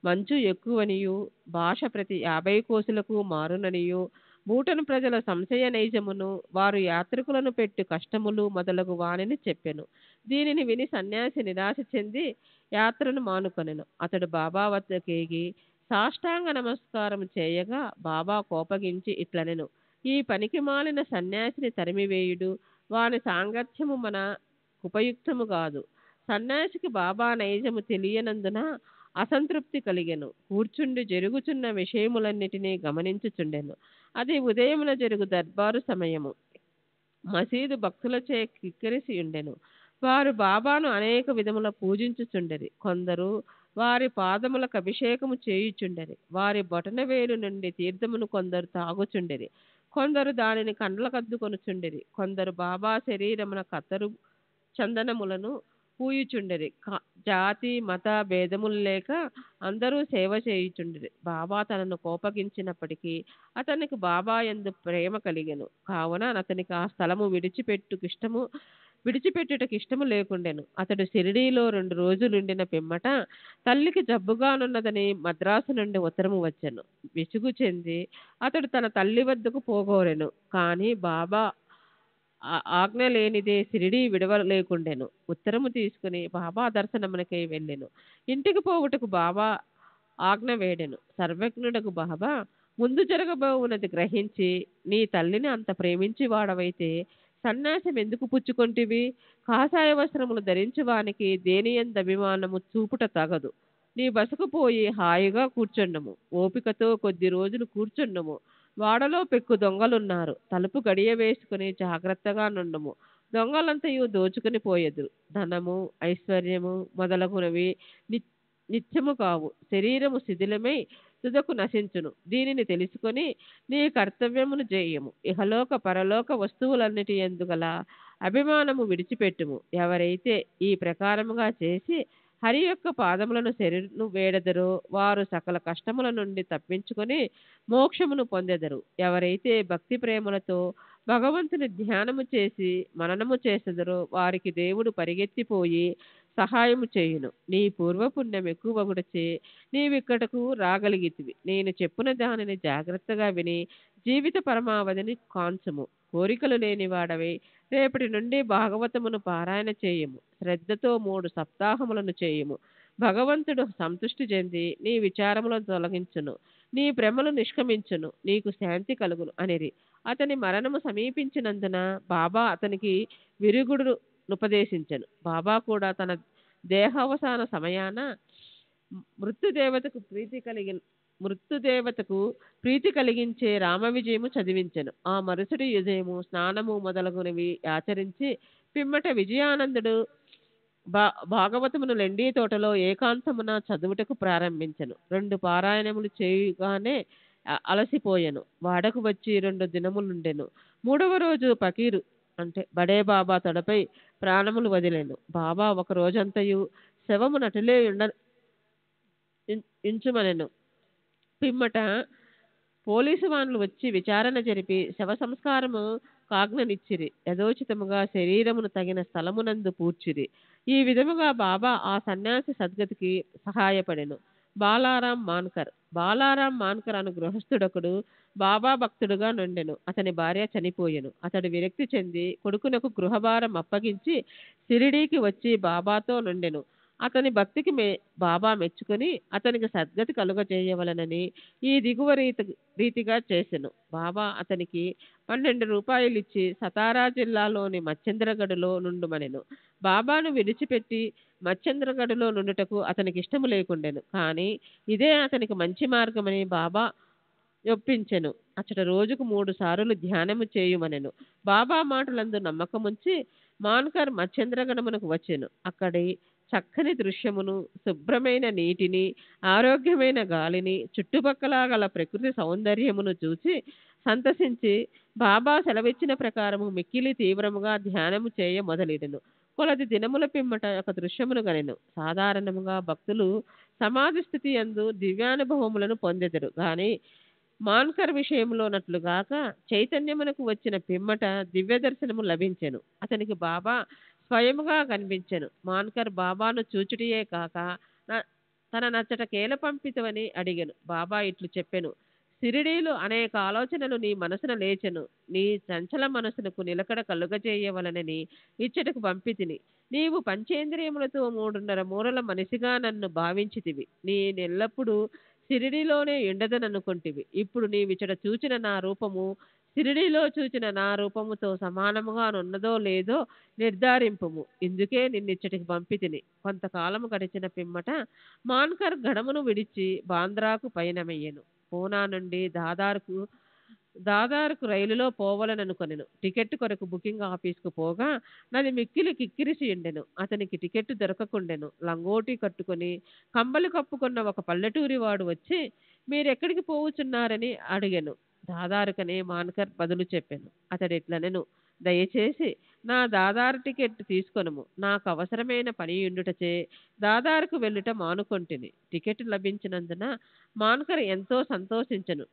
మంచు ఎక్కువనియు, భాష ప్రతి 50 కోసులకు మారుననియు, భూటను ప్రజల సంశయ నైజమును, వారు యాత్రికులను పెట్టు కష్టములు మొదలగు వానిని చెప్పెను. దీనిని విని సన్యాసి నిరాశ చెంది యాత్రను మానుకొనెను. అతడు బాబా వద్దకేగి సాష్టాంగ నమస్కారం చేయగా బాబా కోపగించి ఇట్లనెను: ఈ పనికి మాలిన సన్యాసిని తరిమివేయుడు, వాని సాంగత్యము మన ఉపయుక్తము కాదు. సన్యాసికి బాబా నైజము తెలియనందున అసంతృప్తి కలిగెను. కూర్చుండి జరుగుచున్న విషయములన్నిటినీ గమనించుచుండెను. అది ఉదయమున జరుగు దర్బారు సమయము. మసీదు భక్తులచే కిక్కిరిసి ఉండెను. వారు బాబాను అనేక విధముల పూజించుచుండెరి. కొందరు వారి పాదములకు అభిషేకము చేయుచుండెరి. వారి బొటనవేలు నుండి తీర్థమును కొందరు తాగుచుండెరి. కొందరు దానిని కండ్లకద్దుకొనుచుండెరి. కొందరు బాబా శరీరమున కత్తరు చందనములను పూయుచుండెరి. జాతి మత భేదములు లేక అందరూ సేవ చేయుచుండెరి. బాబా తనను కోపగించినప్పటికీ అతనికి బాబా యందు ప్రేమ కలిగెను. కావున అతనికి ఆ స్థలము విడిచిపెట్టుటకు ఇష్టము లేకుండెను. అతడు షిరిడీలో 2 రోజులుండిన పిమ్మట తల్లికి జబ్బుగానున్నదని మద్రాసు నుండి ఉత్తరము వచ్చెను. విసుగు చెంది అతడు తన తల్లి వద్దకు పోగోరెను. కానీ బాబా ఆజ్ఞ లేనిదే షిరిడీ విడవలేకుండెను. ఉత్తరము తీసుకుని బాబా దర్శనమునకై వెళ్ళెను. ఇంటికి పోవుటకు బాబా ఆజ్ఞ వేడెను. సర్వజ్ఞుడకు బాబా ముందు జరగబోవునది గ్రహించి, నీ తల్లిని అంత ప్రేమించి వాడవైతే సన్యాసం ఎందుకు పుచ్చుకొంటివి? కాషాయ వస్త్రములు ధరించువానికి దేని యందు అభిమానము చూపుట తగదు. నీ బసకు పోయి హాయిగా కూర్చుండము. ఓపికతో కొద్ది రోజులు కూర్చుండము. వాడలో పెక్కు దొంగలున్నారు. తలుపు గడియ వేసుకుని జాగ్రత్తగా నుండము. దొంగలంతయు దోచుకుని పోయెదురు. ధనము, ఐశ్వర్యము మొదలగునవి నిత్యము కావు. శరీరము శిథిలమై తుదకు నశించును. దీనిని తెలుసుకొని నీ కర్తవ్యమును చేయము. ఇహలోక పరలోక వస్తువులన్నిటి యందు గల అభిమానము విడిచిపెట్టుము. ఎవరైతే ఈ ప్రకారముగా చేసి హరి యొక్క పాదములను శరణు వేడెదరో వారు సకల కష్టముల నుండి తప్పించుకొని మోక్షమును పొందెదరు. ఎవరైతే భక్తి ప్రేమలతో భగవంతుని ధ్యానము చేసి మననము చేసెదరో వారికి దేవుడు పరిగెత్తిపోయి సహాయము చేయును. నీ పూర్వపుణ్యం ఎక్కువగుటచే నీవిక్కడకు రాగలిగితివి. నేను చెప్పున దానిని జాగ్రత్తగా విని జీవిత పరమావధిని కాంచుము. కోరికలు లేనివాడవై రేపటి నుండి భాగవతమును పారాయణ చేయము. శ్రద్ధతో 3 సప్తాహములను చేయము. భగవంతుడు సంతుష్టి చెంది నీ విచారములను తొలగించును. నీ భ్రమలు నిష్క్రమించును. నీకు శాంతి కలుగును అనిరి. అతని మరణము సమీపించినందున బాబా అతనికి విరుగుడు ఉపదేశించెను. బాబా కూడా తన దేహావసాన సమయాన మృత్యుదేవతకు ప్రీతి కలిగించే రామ విజయము చదివించెను. ఆ మరుసటి ఉదయము స్నానము మొదలగునవి ఆచరించి పిమ్మట విజయానందుడు భాగవతమును లెండీ తోటలో ఏకాంతమున చదువుటకు ప్రారంభించెను. 2 పారాయణములు చేయుగానే అలసిపోయెను. వాడకు వచ్చి 2 దినములుండెను. 3వ రోజు పకీరు అంటే బడే బాబా తొడపై ప్రాణములు వదిలెను. బాబా ఒక రోజంతయు శవము నటులే ఇంచుమనెను. పిమ్మట పోలీసు వాన్లు వచ్చి విచారణ జరిపి శవ సంస్కారము కాజ్ఞనిచ్చిరి. యథోచితముగా శరీరమును తగిన స్థలమునందు పూడ్చిరి. ఈ విధముగా బాబా ఆ సన్యాసి సద్గతికి సహాయపడెను. బాలారాం మాన్కర్ అను గృహస్థుడొకడు బాబా భక్తుడుగా నుండెను. అతని భార్య చనిపోయెను. అతడు విరక్తి చెంది కొడుకునకు గృహభారం అప్పగించి షిరిడీకి వచ్చి బాబాతో నుండెను. అతని భక్తికి బాబా మెచ్చుకొని అతనికి సద్గతి కలుగజేయవలనని ఈ దిగువ రీతిగా చేసెను. బాబా అతనికి 12 రూపాయలిచ్చి సతారా జిల్లాలోని మచ్చేంద్రగఢ్లో నుండుమనెను. బాబాను విడిచిపెట్టి మచ్చేంద్రగఢ్లో నుండుటకు అతనికి ఇష్టము లేకుండెను. కానీ ఇదే అతనికి మంచి మార్గమని బాబా ఒప్పించెను. అచ్చట రోజుకు 3 సార్లు ధ్యానము చేయుమనెను. బాబా మాటలందు నమ్మకముంచి మాన్కర్ మచ్చేంద్రగఢమునకు వచ్చెను. అక్కడి చక్కని దృశ్యమును, శుభ్రమైన నీటిని, ఆరోగ్యమైన గాలిని, చుట్టుపక్కల గల ప్రకృతి సౌందర్యమును చూసి సంతసించి బాబా సెలవిచ్చిన ప్రకారము మిక్కిలి తీవ్రముగా ధ్యానము చేయ మొదలెడెను. కొలది దినముల పిమ్మట ఒక దృశ్యమును గనెను. సాధారణముగా భక్తులు సమాధి స్థితి యందు దివ్యానుభవములను పొందెదరు గాని మాన్కర్ విషయంలోనట్లుగాక చైతన్యమునకు వచ్చిన పిమ్మట దివ్య దర్శనము లభించెను. అతనికి బాబా స్వయముగా కనిపించెను. మాన్కర్ బాబాను చూచుటియే కాక "న- తన నచ్చట కేల పంపితవని అడిగెను. బాబా ఇట్లు చెప్పెను, సిరిడీలో అనేక ఆలోచనలు నీ మనసున లేచెను. నీ చంచల మనసునకు నిలకడ కలుగజేయవలనని ఇచ్చటకు పంపితిని. నీవు పంచేంద్రియములతో 3.5 మూరల మనిషిగా నన్ను భావించితివి. నేనెల్లప్పుడూ సిరిడిలోనే ఉండదననుకొంటివి. ఇప్పుడు నీవిచ్చట చూచిన నా రూపము సిరిడిలో చూచిన నా రూపముతో సమానముగా నున్నదో లేదో నిర్ధారింపుము. ఇందుకే నిన్నిచ్చటికి పంపితిని. కొంతకాలము గడిచిన పిమ్మట మాన్కర్ గడమును విడిచి బాంద్రాకు పయనమయ్యెను. పూనా నుండి దాదారుకు రైలులో పోవలననుకొనెను. టికెట్ కొరకు బుకింగ్ ఆఫీసుకు పోగా నది మిక్కిలి కిక్కిరిసి ఉండెను. అతనికి టికెట్ దొరకకుండెను. లంగోటి కట్టుకొని కంబలి కప్పుకున్న ఒక పల్లెటూరి వాడు వచ్చి మీరెక్కడికి పోవుచున్నారని అడిగెను. దాదారుకనే మాన్కర్ బదులు చెప్పెను. అతడిట్లనెను, దయచేసి నా దాదారు టికెట్ తీసుకొనుము. నాకు అవసరమైన పని ఉండుటచే దాదారుకు వెళ్ళుట మానుకొంటిని. టికెట్ లభించినందున మాన్కర్ ఎంతో సంతోషించెను.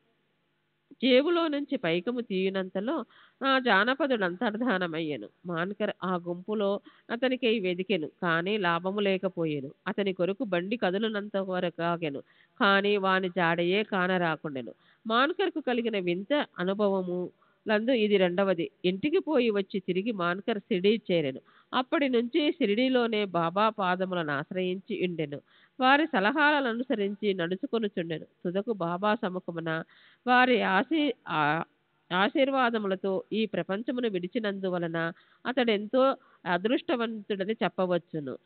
జేబులో నుంచి పైకము తీయునంతలో ఆ జానపదుడు అంతర్ధానమయ్యెను. మాన్కర్ ఆ గుంపులో అతనికై వెదికెను, కానీ లాభము లేకపోయెను. అతని కొరకు బండి కదులునంత వరకు ఆగెను, కానీ వాని జాడయే కానరాకుండెను. మాన్కర్కు కలిగిన వింత అనుభవము లందు ఇది రెండవది. ఇంటికి పోయి వచ్చి తిరిగి మాన్కర్ షిరిడీ చేరెను. అప్పటి నుంచి షిరిడీలోనే బాబా పాదములను ఆశ్రయించి ఉండెను. వారి సలహాలను అనుసరించి నడుచుకొనుచుండెను. తుదకు బాబా సముఖమున వారి ఆశీర్వాదములతో ఈ ప్రపంచమును విడిచినందువలన అతడెంతో అదృష్టవంతుడని చెప్పవచ్చును.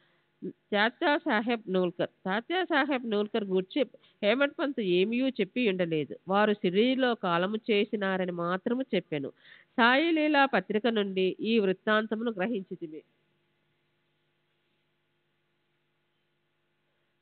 తాత్యా సాహెబ్ నూల్కర్ గూర్చి హేమట్ పంత్ ఏమీ చెప్పి ఉండలేదు. వారు సిరిలో కాలము చేసినారని మాత్రము చెప్పెను. సాయిలీలా పత్రిక నుండి ఈ వృత్తాంతమును గ్రహించితిమి.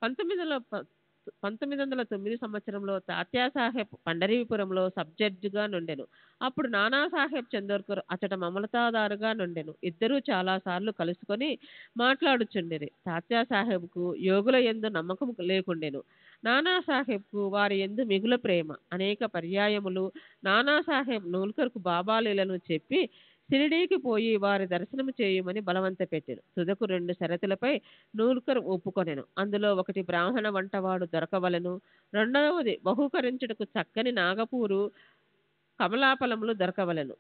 1909 సంవత్సరంలో తాత్యాసాహెబ్ పండరీపురంలో సబ్ జడ్జిగా నుండెను. అప్పుడు నానాసాహెబ్ చందోర్కర్ అచట మమలతాదారుగా నుండెను. ఇద్దరూ చాలాసార్లు కలుసుకొని మాట్లాడుచుండిరి. తాత్యాసాహెబ్కు యోగుల యందు నమ్మకం లేకుండెను. నానాసాహెబ్కు వారి యందు మిగుల ప్రేమ. అనేక పర్యాయములు నానాసాహెబ్ నూల్కర్కు బాబాలీలను చెప్పి షిరిడీకి పోయి వారి దర్శనము చేయుమని బలవంత పెట్టెను. తుదకు 2 షరతులపై నూల్కర్ ఒప్పుకొనెను. అందులో ఒకటి బ్రాహ్మణ వంటవాడు దొరకవలను, రెండవది బహూకరించుటకు చక్కని నాగపూరు కమలాఫలములు దొరకవలెను.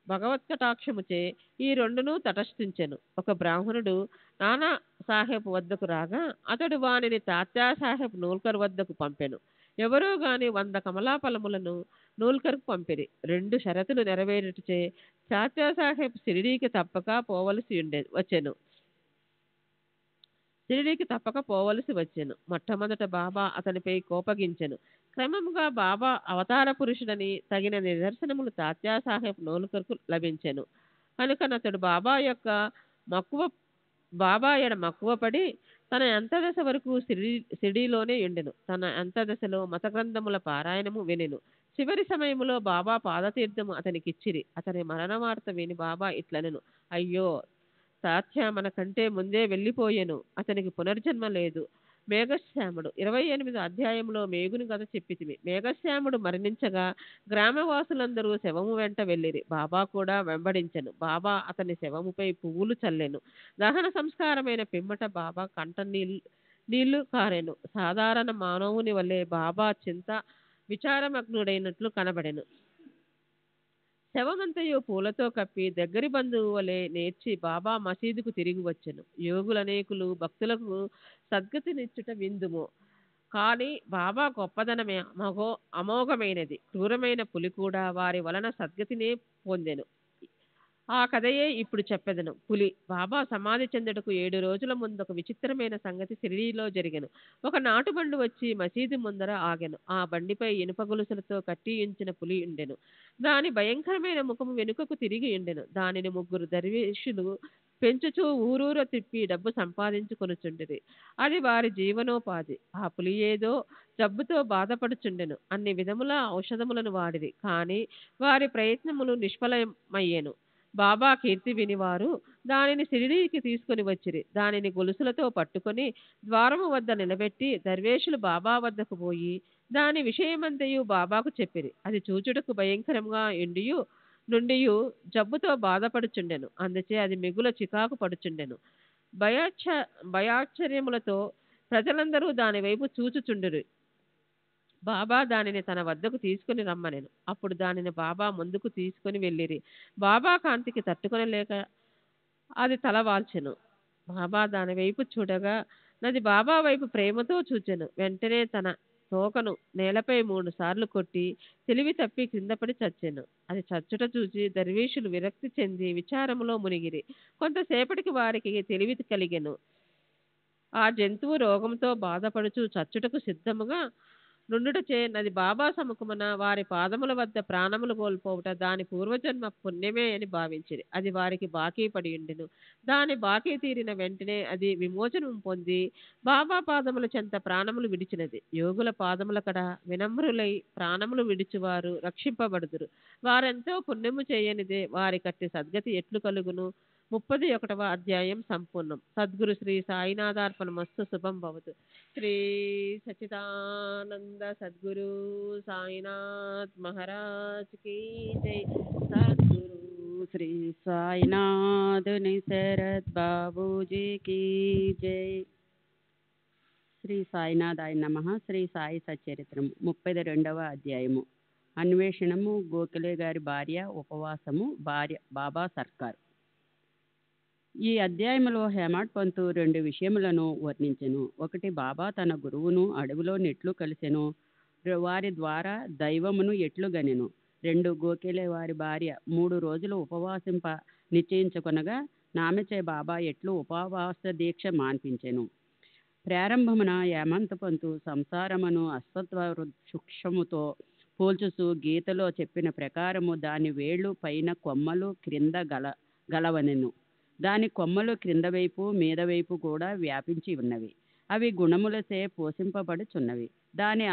భగవత్కటాక్షముచే ఈ రెండును తటస్థించెను. ఒక బ్రాహ్మణుడు నానా సాహెబ్ వద్దకు రాగా అతడు వానిని తాత్యాసాహెబ్ నూల్కర్ వద్దకు పంపెను. ఎవరో గాని 100 కమలాఫలములను నూల్కర్కు పంపిరి. 2 షరతులు నెరవేరుటచే తాత్యాసాహెబ్ షిరిడీకి తప్పక పోవలసి వచ్చెను. మొట్టమొదట బాబా అతనిపై కోపగించెను. క్రమముగా బాబా అవతార పురుషుడని తగిన నిదర్శనములు తాత్యాసాహెబ్ నూల్కర్కు లభించెను. కనుకనతడు బాబా ఎడ మక్కువపడి తన అంతదశ వరకు షిరిడీలోనే ఉండెను. తన అంతదశలో మత గ్రంథముల పారాయణము వినెను. చివరి సమయములో బాబా పాదతీర్థము అతనికిచ్చిరి. అతని మరణ వార్త విని బాబా ఇట్లనెను, అయ్యో తాత్య మన కంటే ముందే వెళ్ళిపోయెను. అతనికి పునర్జన్మ లేదు. మేఘశ్యాముడు 28వ అధ్యాయంలో మేఘుని కథ చెప్పితిమి. మేఘశ్యాముడు మరణించగా గ్రామవాసులందరూ శవము వెంట వెళ్ళిరి. బాబా కూడా వెంబడించెను. బాబా అతని శవముపై పువ్వులు చల్లెను. దహన సంస్కారమైన పిమ్మట బాబా కంట నీళ్లు కారెను. సాధారణ మానవుని వలె బాబా విచారమగ్నుడైనట్లు కనబడెను. శవమంతయు పూలతో కప్పి దగ్గరి బంధువు వలె నేర్చి బాబా మసీదుకు తిరిగి వచ్చెను. యోగులనేకులు భక్తులకు సద్గతినిచ్చుట విందుము. కానీ బాబా గొప్పదనమే అమోఘమైనది. క్రూరమైన పులి కూడా వారి వలన సద్గతినే పొందెను. ఆ కథయే ఇప్పుడు చెప్పెదను. పులి బాబా సమాధి చెందుటకు 7 రోజుల ముందు ఒక విచిత్రమైన సంగతి షిరిడీలో జరిగెను. ఒక నాటుబండు వచ్చి మసీదు ముందర ఆగెను. ఆ బండిపై ఇనుప గొలుసులతో కట్టియుంచిన పులి ఉండెను. దాని భయంకరమైన ముఖము వెనుకకు తిరిగి ఉండెను. దానిని 3 దర్వేషులు పెంచుచూ ఊరూర తిప్పి డబ్బు సంపాదించుకొనుచుండిరి. అది వారి జీవనోపాధి. ఆ పులి ఏదో జబ్బుతో బాధపడుచుండెను. అన్ని విధముల ఔషధములను వాడిరి, కానీ వారి ప్రయత్నములు నిష్ఫలమయ్యెను. బాబా కీర్తి విని వారు దానిని షిరిడీకి తీసుకొని వచ్చిరి. దానిని గొలుసులతో పట్టుకొని ద్వారము వద్ద నిలబెట్టి దర్వేషులు బాబా వద్దకు పోయి దాని విషయమంతయు బాబాకు చెప్పిరి. అది చూచుటకు భయంకరంగా నుండియు జబ్బుతో బాధపడుచుండెను. అందుచే అది మిగుల చికాకు పడుచుండెను. భయాచ భయాశ్చర్యములతో ప్రజలందరూ దాని వైపు చూచుచుండిరి. బాబా దానిని తన వద్దకు తీసుకుని రమ్మనెను. అప్పుడు దానిని బాబా ముందుకు తీసుకుని వెళ్ళిరి. బాబా కాంతికి తట్టుకొనలేక అది తల వాల్చెను. బాబా దాని వైపు చూడగా నది బాబా వైపు ప్రేమతో చూచెను. వెంటనే తన తోకను నేలపై 3 సార్లు కొట్టి తెలివి తప్పి క్రిందపడి చచ్చెను. అది చచ్చుట చూసి దర్వేషులు విరక్తి చెంది విచారములో మునిగిరి. కొంతసేపటికి వారికి తెలివి కలిగెను. ఆ జంతువు రోగంతో బాధపడుచు చచ్చుటకు సిద్ధముగా నుండుటచే నది బాబా సముఖమున వారి పాదముల వద్ద ప్రాణములు కోల్పోవుట దాని పూర్వజన్మ పుణ్యమే అని భావించిరి. అది వారికి బాకీ పడి ఉండెను. దాని బాకీ తీరిన వెంటనే అది విమోచనం పొంది బాబా పాదముల చెంత ప్రాణములు విడిచినది. యోగుల పాదముల కడ వినమ్రులై ప్రాణములు విడిచివారు రక్షింపబడుదురు. వారెంతో పుణ్యము చేయనిదే వారి కట్టి సద్గతి ఎట్లు కలుగును. 31వ అధ్యాయం సంపూర్ణం. సద్గురు శ్రీ సాయినాథార్పణమస్తు. శుభం భవతు. శ్రీ సచిదానంద సద్గురు సాయినాథ్ మహారాజ్ की जय. सद्गुरु श्री साईनाथ निसरद बाबूजी की जय. శ్రీ సాయినాథాయ నమః. శ్రీ సాయి సచరిత్రము 32వ అధ్యాయము. అన్వేషణము, గోఖలే గారి భార్య, ఉపవాసము, భార్య బాబా సర్కార్. ఈ అధ్యాయంలో హేమాడ్ పంతు 2 విషయములను వర్ణించెను. ఒకటి, బాబా తన గురువును అడవిలో నెట్లు కలిసెను, వారి ద్వారా దైవమును ఎట్లు గనెను. 2, గోఖలే వారి భార్య 3 రోజులు ఉపవాసింప నిశ్చయించుకొనగా నామెచే బాబా ఎట్లు ఉపవాస దీక్ష మాన్పించెను. ప్రారంభమున హేమంత్ పంతు సంసారమును అశ్వత్థ వృక్షముతో పోల్చుచు గీతలో చెప్పిన ప్రకారము దాని వేళ్ళు పైన కొమ్మలు క్రింద గలవనెను. దాని కొమ్మలు క్రింద వైపు మీద వైపు కూడా వ్యాపించి ఉన్నవి. అవి గుణములచే పోషింపబడుచున్నవి. దాని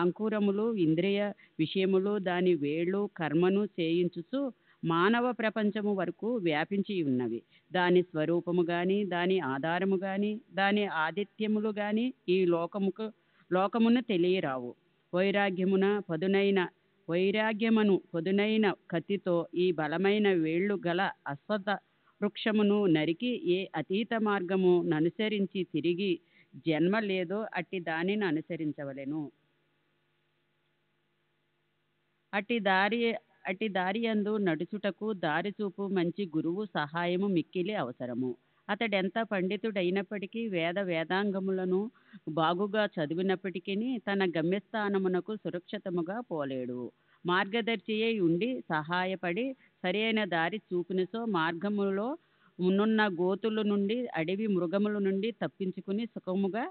అంకురములు ఇంద్రియ విషయములు, దాని వేళ్ళు కర్మను చేయించుచు మానవ ప్రపంచము వరకు వ్యాపించి ఉన్నవి. దాని స్వరూపము గాని, దాని ఆధారము గాని, దాని ఆదిత్యములు గాని ఈ లోకమును తెలియరావు. వైరాగ్యమును పదునైన కత్తితో ఈ బలమైన వేళ్ళు గల అశ్వత్థ వృక్షమును నరికి ఏ అతీత మార్గము ననుసరించి తిరిగి జన్మ లేదో అట్టి దానిని అనుసరించవలెను. అట్టి దారి యందు నడుచుటకు దారి చూపు మంచి గురువు సహాయము మిక్కిలి అవసరము. అతడెంత పండితుడైనప్పటికీ వేదాంగములను బాగుగా చదివినప్పటికీ తన గమ్యస్థానమునకు సురక్షితముగా పోలేడు. మార్గదర్శియై ఉండి సహాయపడి సరైన దారి చూపినచో మార్గములో నున్న గోతుల నుండి, అడవి మృగముల నుండి తప్పించుకుని సుఖముగా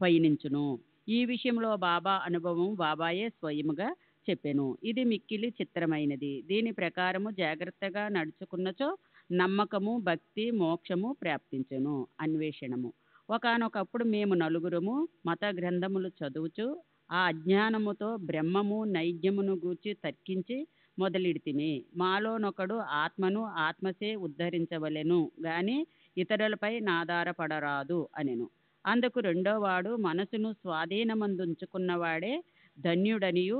పయనించును. ఈ విషయంలో బాబా అనుభవం బాబాయే స్వయముగా చెప్పెను. ఇది మిక్కిలి చిత్రమైనది. దీని ప్రకారము జాగ్రత్తగా నడుచుకున్నచో నమ్మకము, భక్తి, మోక్షము ప్రాప్తించును. అన్వేషణము. ఒకానొకప్పుడు మేము నలుగురము మత గ్రంథములు చదువుచు ఆ అజ్ఞానముతో బ్రహ్మము నైజ్యమును గూర్చి తర్కించి మొదలెడితిమి. మాలోనొకడు ఆత్మను ఆత్మచే ఉద్ధరించవలెను గాని ఇతరులపై నాధారపడరాదు అనెను. అందుకు రెండోవాడు, మనసును స్వాధీనమందుంచుకున్నవాడే ధన్యుడనియు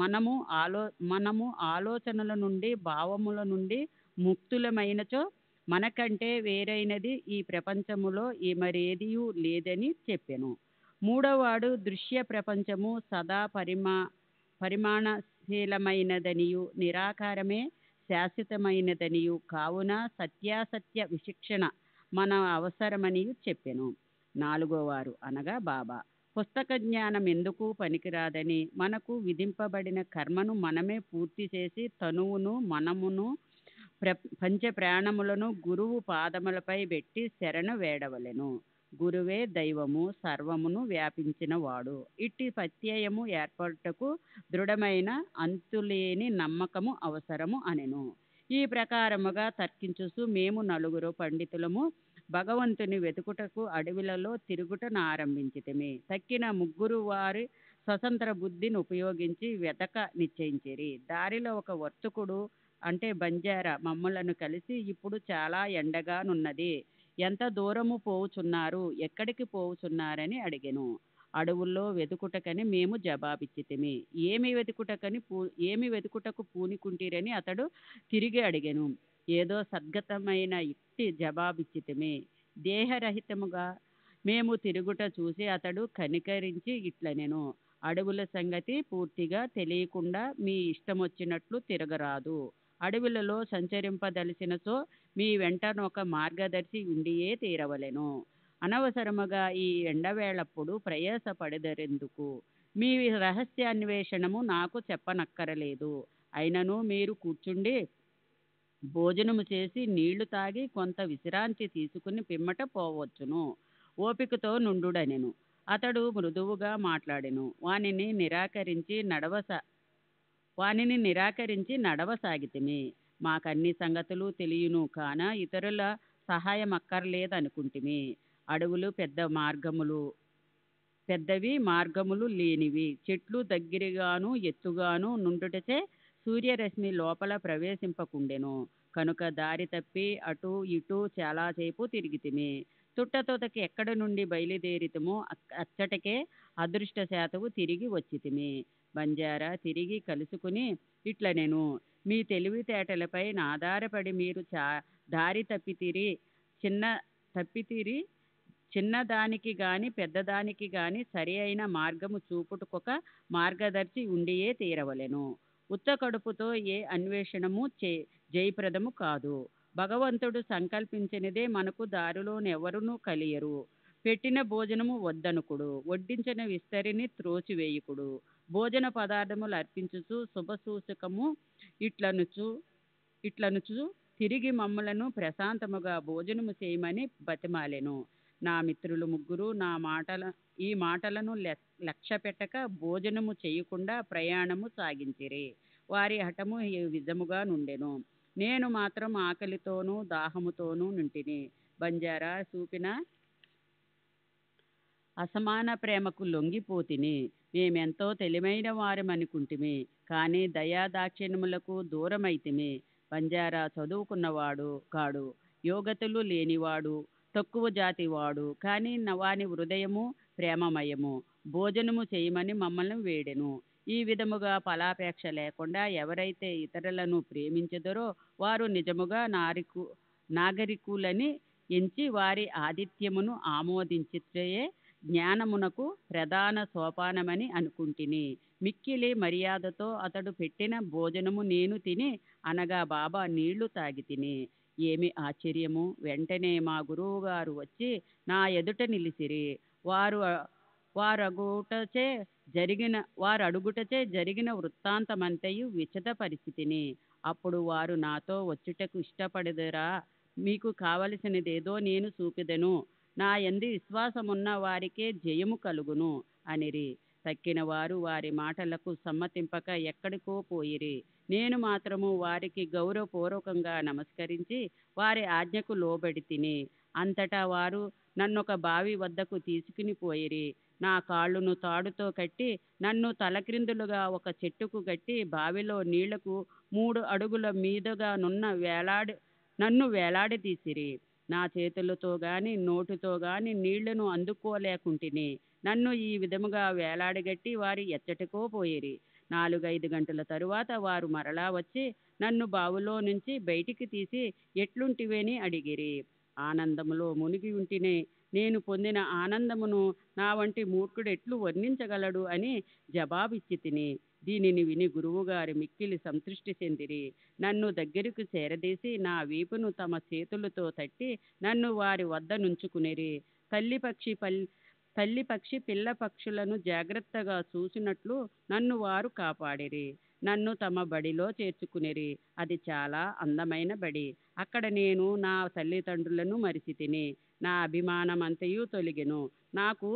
మనము ఆలోచనల నుండి భావముల నుండి ముక్తులమైనచో మనకంటే వేరైనది ఈ ప్రపంచములో మరేదియూ లేదని చెప్పెను. మూడోవాడు, దృశ్య ప్రపంచము సదా పరిమాణశీలమైనదనియు నిరాకారమే శాశ్వతమైనదనియు కావున సత్యాసత్య విచక్షణ మన అవసరమనియు చెప్పెను. నాలుగోవారు అనగా బాబా, పుస్తక జ్ఞానం ఎందుకు పనికిరాదని, మనకు విధింపబడిన కర్మను మనమే పూర్తి చేసి తనువును మనమును పంచ ప్రాణములను గురువు పాదములపై పెట్టి శరణు వేడవలెను. గురువే దైవము, సర్వమును వ్యాపించిన వాడు. ఇట్టి ప్రత్యయము ఏర్పడుటకు దృఢమైన అంతులేని నమ్మకము అవసరము అనెను. ఈ ప్రకారముగా తర్కించుచు మేము నలుగురు పండితులము భగవంతుని వెతుకుటకు అడవిలలో తిరుగుటను ఆరంభించితిమి. తక్కిన ముగ్గురు వారి స్వతంత్ర బుద్ధిని ఉపయోగించి వెతక నిశ్చయించిరి. దారిలో ఒక వర్తకుడు అంటే బంజారా మమ్ములను కలిసి ఇప్పుడు చాలా ఎండగానున్నది. ఎంత దూరము పోవుచున్నారు, ఎక్కడికి పోవుచున్నారని అడిగెను. అడవుల్లో వెతుకుటకని మేము జవాబిచ్చితిమి. ఏమి వెతుకుటకు పూనుకుంటిరని అతడు తిరిగి అడిగెను. ఏదో సద్గతమైన యుక్తి జవాబిచ్చితిమి. దేహరహితముగా మేము తిరుగుట చూసి అతడు కనికరించి ఇట్లనెను. అడవుల సంగతి పూర్తిగా తెలియకుండా మీ ఇష్టమొచ్చినట్లు తిరగరాదు. అడవులలో సంచరింపదలిసినచో మీ వెంటనొక మార్గదర్శి ఉండియే తీరవలెను. అనవసరముగా ఈ ఎండవేళప్పుడు ప్రయాసపడెదరెందుకు? మీ రహస్యాన్వేషణము నాకు చెప్పనక్కరలేదు. అయినను మీరు కూర్చుండి భోజనము చేసి నీళ్లు తాగి కొంత విశ్రాంతి తీసుకుని పిమ్మట పోవచ్చును. ఓపికతో నుండుడనెను. అతడు మృదువుగా మాట్లాడెను. వానిని నిరాకరించి నడవసాగితిమి. మాకన్ని సంగతులు తెలియను కాన ఇతరుల సహాయమక్కర్లేదనుకుంటిమి. అడవులు పెద్దవి, మార్గములు లేనివి, చెట్లు దగ్గరగాను ఎత్తుగాను నుండుటచే సూర్యరశ్మి లోపల ప్రవేశింపకుండెను. కనుక దారి తప్పి అటూ ఇటూ చాలాసేపు తిరిగితిమి. తుట్టతుదకి ఎక్కడి నుండి బయలుదేరితిమో అచ్చటకే అదృష్టశాతవు తిరిగి వచ్చితిమి. బంజారా తిరిగి కలుసుకుని ఇట్లనెను. మీ తెలివితేటలపై నాధారపడి మీరు దారి తప్పితిరి. చిన్నదానికి గాని పెద్దదానికి గాని సరి అయిన మార్గము చూపుటకొక మార్గదర్శి ఉండియే తీరవలెను. ఉత్త కడుపుతో ఏ అన్వేషణము జయప్రదము కాదు. భగవంతుడు సంకల్పించినదే మనకు దారిలోనెవరునూ కలియరు. పెట్టిన భోజనము వద్దనుకుడు, వడ్డించిన విస్తరిని త్రోసివేయుకుడు. భోజన పదార్థములు అర్పించుచు శుభసూచకము ఇట్లనుచు తిరిగి మమ్ములను ప్రశాంతముగా భోజనము చేయమని బతిమాలెను. నా మిత్రులు ముగ్గురు ఈ మాటలను లక్ష్యపెట్టక భోజనము చేయకుండా ప్రయాణము సాగించిరి. వారి హఠము ఈ విధముగా నుండెను. నేను మాత్రం ఆకలితోనూ దాహముతోనూ నుంటిని. బంజారా చూపిన అసమాన ప్రేమకు లొంగిపోతిని. మేమెంతో తెలివైన వారమనుకుంటిమి, కానీ దయాదాక్షిణ్యములకు దూరమైతిమి. బంజారా చదువుకున్నవాడు కాడు, యోగ్యతలు లేనివాడు, తక్కువ జాతివాడు, కానీ వాని హృదయము ప్రేమమయము. భోజనము చేయమని మమ్మల్ని వేడెను. ఈ విధముగా ఫలాపేక్ష లేకుండా ఎవరైతే ఇతరులను ప్రేమించెదరో వారు నిజముగా నాగరికులని ఎంచి వారి ఆతిథ్యమును ఆమోదించితే జ్ఞానమునకు ప్రధాన సోపానమని అనుకుంటిని. మిక్కిలి మర్యాదతో అతడు పెట్టిన భోజనము నేను తిని, అనగా బాబా నీళ్లు తాగి తిని. ఏమి ఆశ్చర్యము! వెంటనే మా గురువుగారు వచ్చి నా ఎదుట నిలిచిరి. వారడుగుటచే జరిగిన వృత్తాంతమంతయు విశద పరిస్థితిని. అప్పుడు వారు నాతో వచ్చుటకు ఇష్టపడెదరా? మీకు కావలసినదేదో నేను చూపెదను. నా యందు విశ్వాసమున్న వారికే జయము కలుగును అనిరి. తక్కిన వారు వారి మాటలకు సమ్మతింపక ఎక్కడికో పోయిరి. నేను మాత్రము వారికి గౌరవపూర్వకంగా నమస్కరించి వారి ఆజ్ఞకు లోబడి తిని. అంతటా వారు నన్నొక బావి వద్దకు తీసుకుని పోయిరి. నా కాళ్ళును తాడుతో కట్టి నన్ను తలక్రిందులుగా ఒక చెట్టుకు గట్టి బావిలో నీళ్లకు 3 అడుగుల మీదుగా నన్ను వేలాడదీసిరి. నా చేతులతో గాని నోటితో గాని నీళ్లను అందుకోలేకుంటిని. నన్ను ఈ విధముగా వేలాడగట్టి వారు ఎచ్చటికో పోయిరి. 4-5 గంటల తరువాత వారు మరలా వచ్చి నన్ను బావిలో నుంచి బయటికి తీసి ఎట్లుంటివేని అడిగిరి. ఆనందములో మునిగి ఉంటినే. నేను పొందిన ఆనందమును నా వంటి మూర్ఖుడు ఎట్లు వర్ణించగలడు అని జవాబిచ్చి తిని. దీనిని విని గురువుగారు మిక్కిలి సంతృష్టి చెందిరి. నన్ను దగ్గరకు చేరదీసి నా వీపును తమ చేతులతో తట్టి నన్ను వారి వద్ద నుంచుకునిరి. తల్లి పక్షి పిల్ల పక్షులను జాగ్రత్తగా చూసినట్లు నన్ను వారు కాపాడిరి. నన్ను తమ బడిలో చేర్చుకునిరి. అది చాలా అందమైన బడి. అక్కడ నేను నా తల్లిదండ్రులను మరిచితిని. నా అభిమానమంతయు తొలగెను. నాకు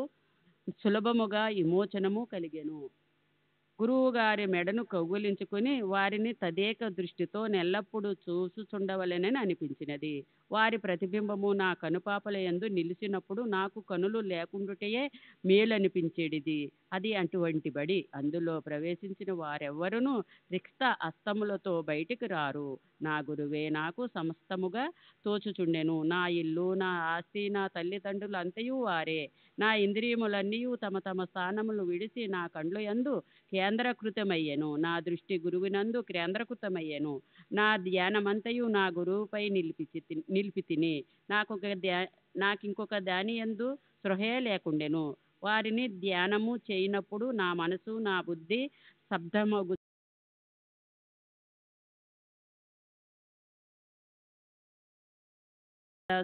సులభముగా విమోచనము కలిగెను. గురువుగారి మెడను కౌగిలించుకుని వారిని తదేక దృష్టితో నెల్లప్పుడూ చూసుచుండవలెనని అనిపించినది. వారి ప్రతిబింబము నా కనుపాపల యందు నిలిచినప్పుడు నాకు కనులు లేకుండుటయే మేలనిపించేడిది. అది అటువంటి బడి. అందులో ప్రవేశించిన వారెవ్వరునూ రిక్త హస్తములతో బయటికి రారు. నా గురువే నాకు సమస్తముగా తోచుచుండెను. నా ఇల్లు, నా ఆస్తి, నా తల్లిదండ్రులు అంతయు వారే. నా ఇంద్రియములన్నీ తమ తమ స్థానములు విడిచి నా కండ్ల యందు కేంద్రకృతమయ్యెను. నా దృష్టి గురువినందు కేంద్రకృతమయ్యెను. నా ధ్యానమంతయు నా గురువుపై నిలిపి తిని నాకింకొక దాని యందు స్పృహే లేకుండెను. వారిని ధ్యానము చేయనప్పుడు నా మనసు నా బుద్ధి శబ్దమగు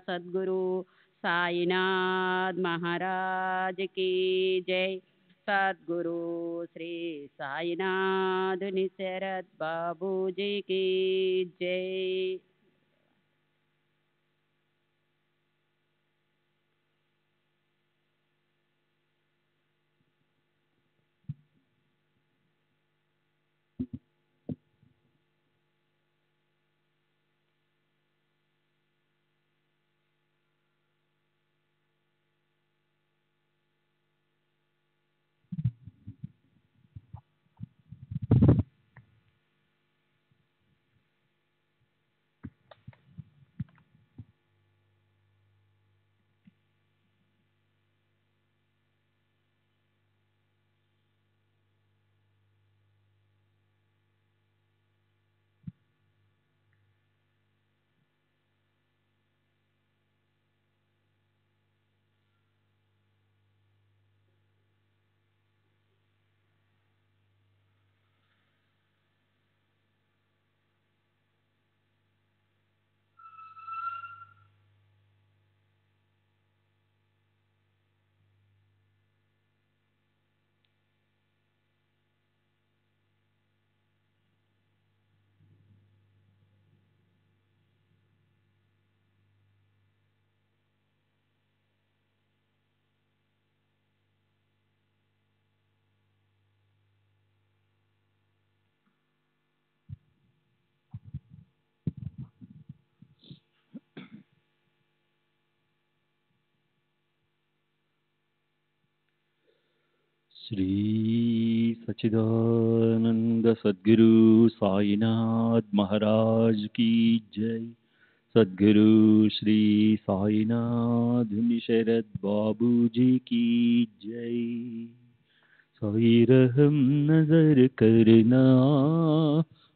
సద్గురు సాయినాథ్ మహారాజ్ की जय. सद्गुरु श्री साईनाथ निशरद बाबू जी की जय. श्री सच्चिदानंद सद्गुरु साईनाथ महाराज की जय. सद्गुरु श्री साईनाथ निशरद बाबू जी की जय. साई रहम नजर करना,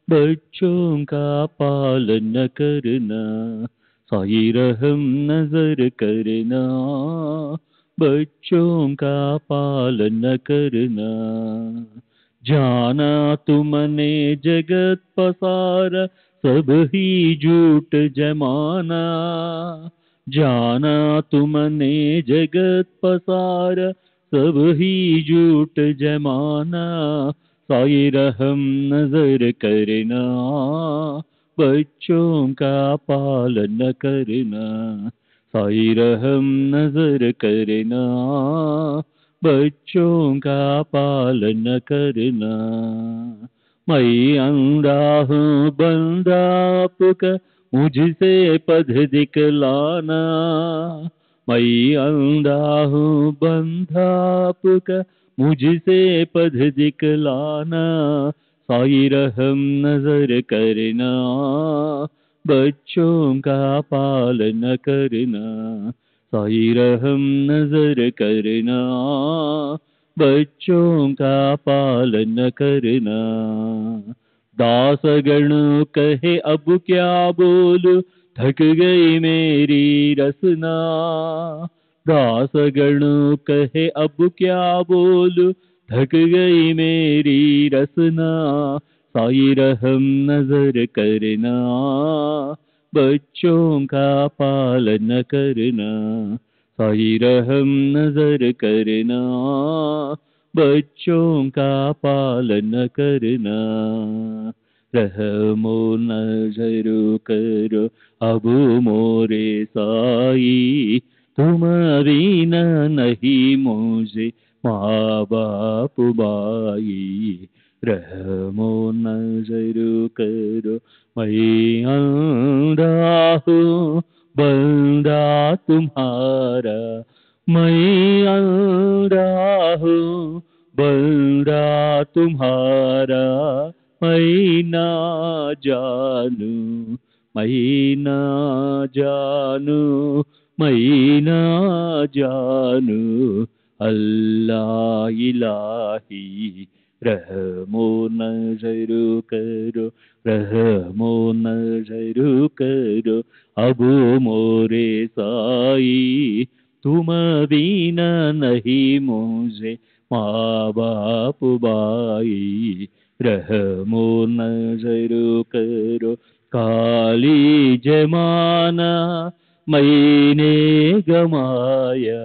बच्चों का पालन करना. साई रहम नजर करना, बच्चों का पालन करना. जाना तुमने जगत पसारा, सब ही झूठ जमाना. जाना तुमने जगत पसारा, सब ही झूठ जमाना. साई रहम नजर करना, बच्चों का पालन करना. साई रहम नजर करना, बच्चों का पालन करना. मैं अंधा हूँ बंदा आपका, मुझसे पद दिखलाना. मैं अंधा हूँ बंदा आपका, मुझसे पद दिखलाना. साई रहम नजर करना, बच्चों का पालन करना. साई रहम नजर करना, बच्चों का पालन करना. दासगण कहे अब क्या बोलूं, थक गई मेरी रसना. दासगण कहे अब क्या बोलूं, थक गई मेरी रसना. साई रहम नजर करना, बच्चों का पालन करना. साई रहम नजर करना, बच्चों का पालन करना. रहमो नजर करो अब मोरे साई, तुम बिना नहीं मुझे माँ बाप भाई. रहमो नजर करो मैं अंधा हूँ बंदा तुम्हारा मैं अंधा हूँ बंदा तुम्हारा मैं ना जानू मैं ना जानू मैं ना जानू अल्लाह इलाही रहमो नजर करो रहमो नजर करो अब मोरे साई तुम बिना नहीं मुझे माँ बाप बाई रहमो नजर करो काली जमाना मैंने गमाया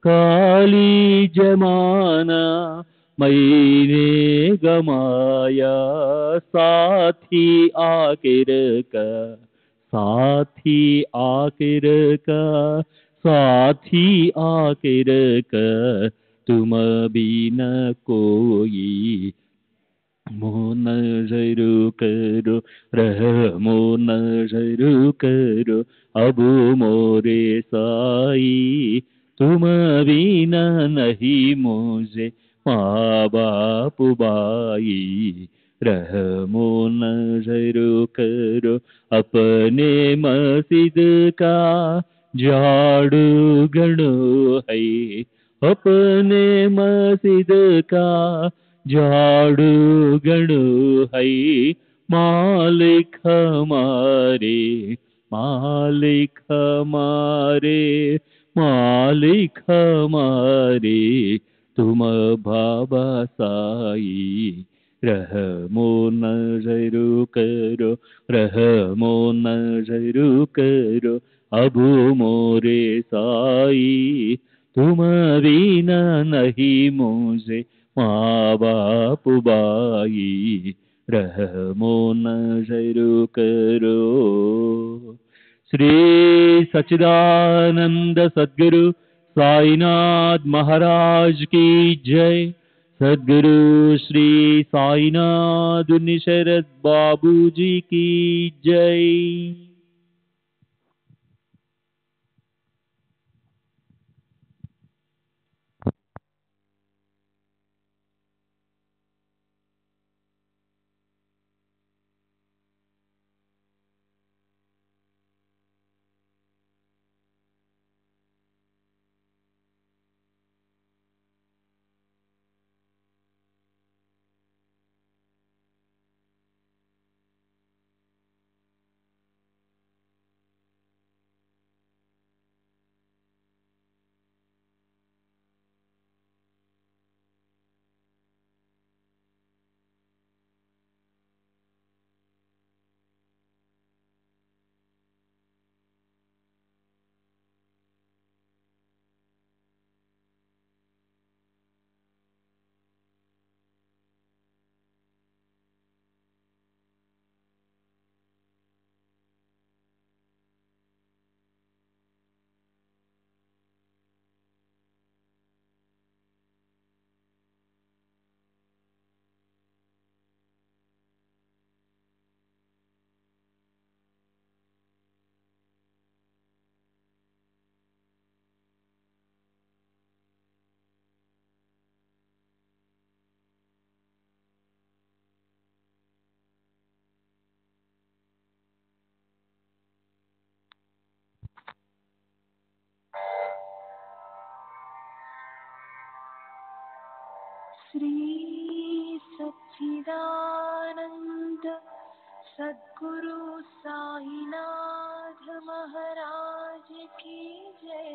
काली जमाना मैंने गमाया साथी आखिर का साथी आखिर का साथी आखिर का तुम बिना कोई मो नजर करो रहमो नजर करो अब मोरे साई तुम बिना नहीं मुझे माँ बाप बाई रहमो नजर करो अपने मस्जिद का झाड़ू गणो है अपने मस्जिद का झाड़ू गणो है मालिक हमारे मालिक हमारे मालिक हमारे तुम बाबा साई रहमो नजर करो रहमो नजर करो अब मोरे साई तुम बिना नहीं मुझे माँ बाप बाई रहमो नजर करो। श्री सच्चिदानंद सद्गुरु साईनाथ महाराज की जय। सद्गुरु श्री साईनाथ निशरद बाबू जी की जय। श्री सच्चिदानंद सद्गुरु साईनाथ महाराज की जय।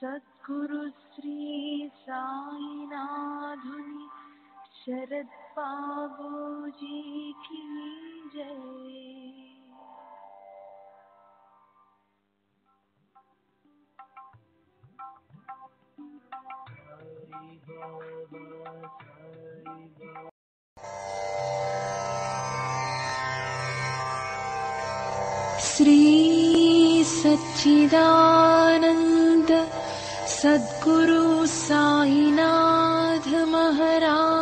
सद्गुरु श्री साईनाथुनि शरद बाबू जी की जय। श्री सच्चिदानंद सद्गुरु साईनाथ महाराज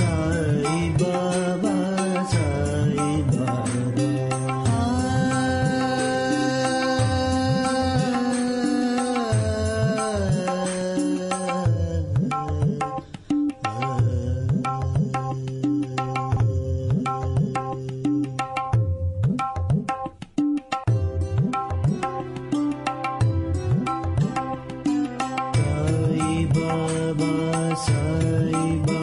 సాయి బాబా సాయి బాబా సాయి బాబా సాయి బాబా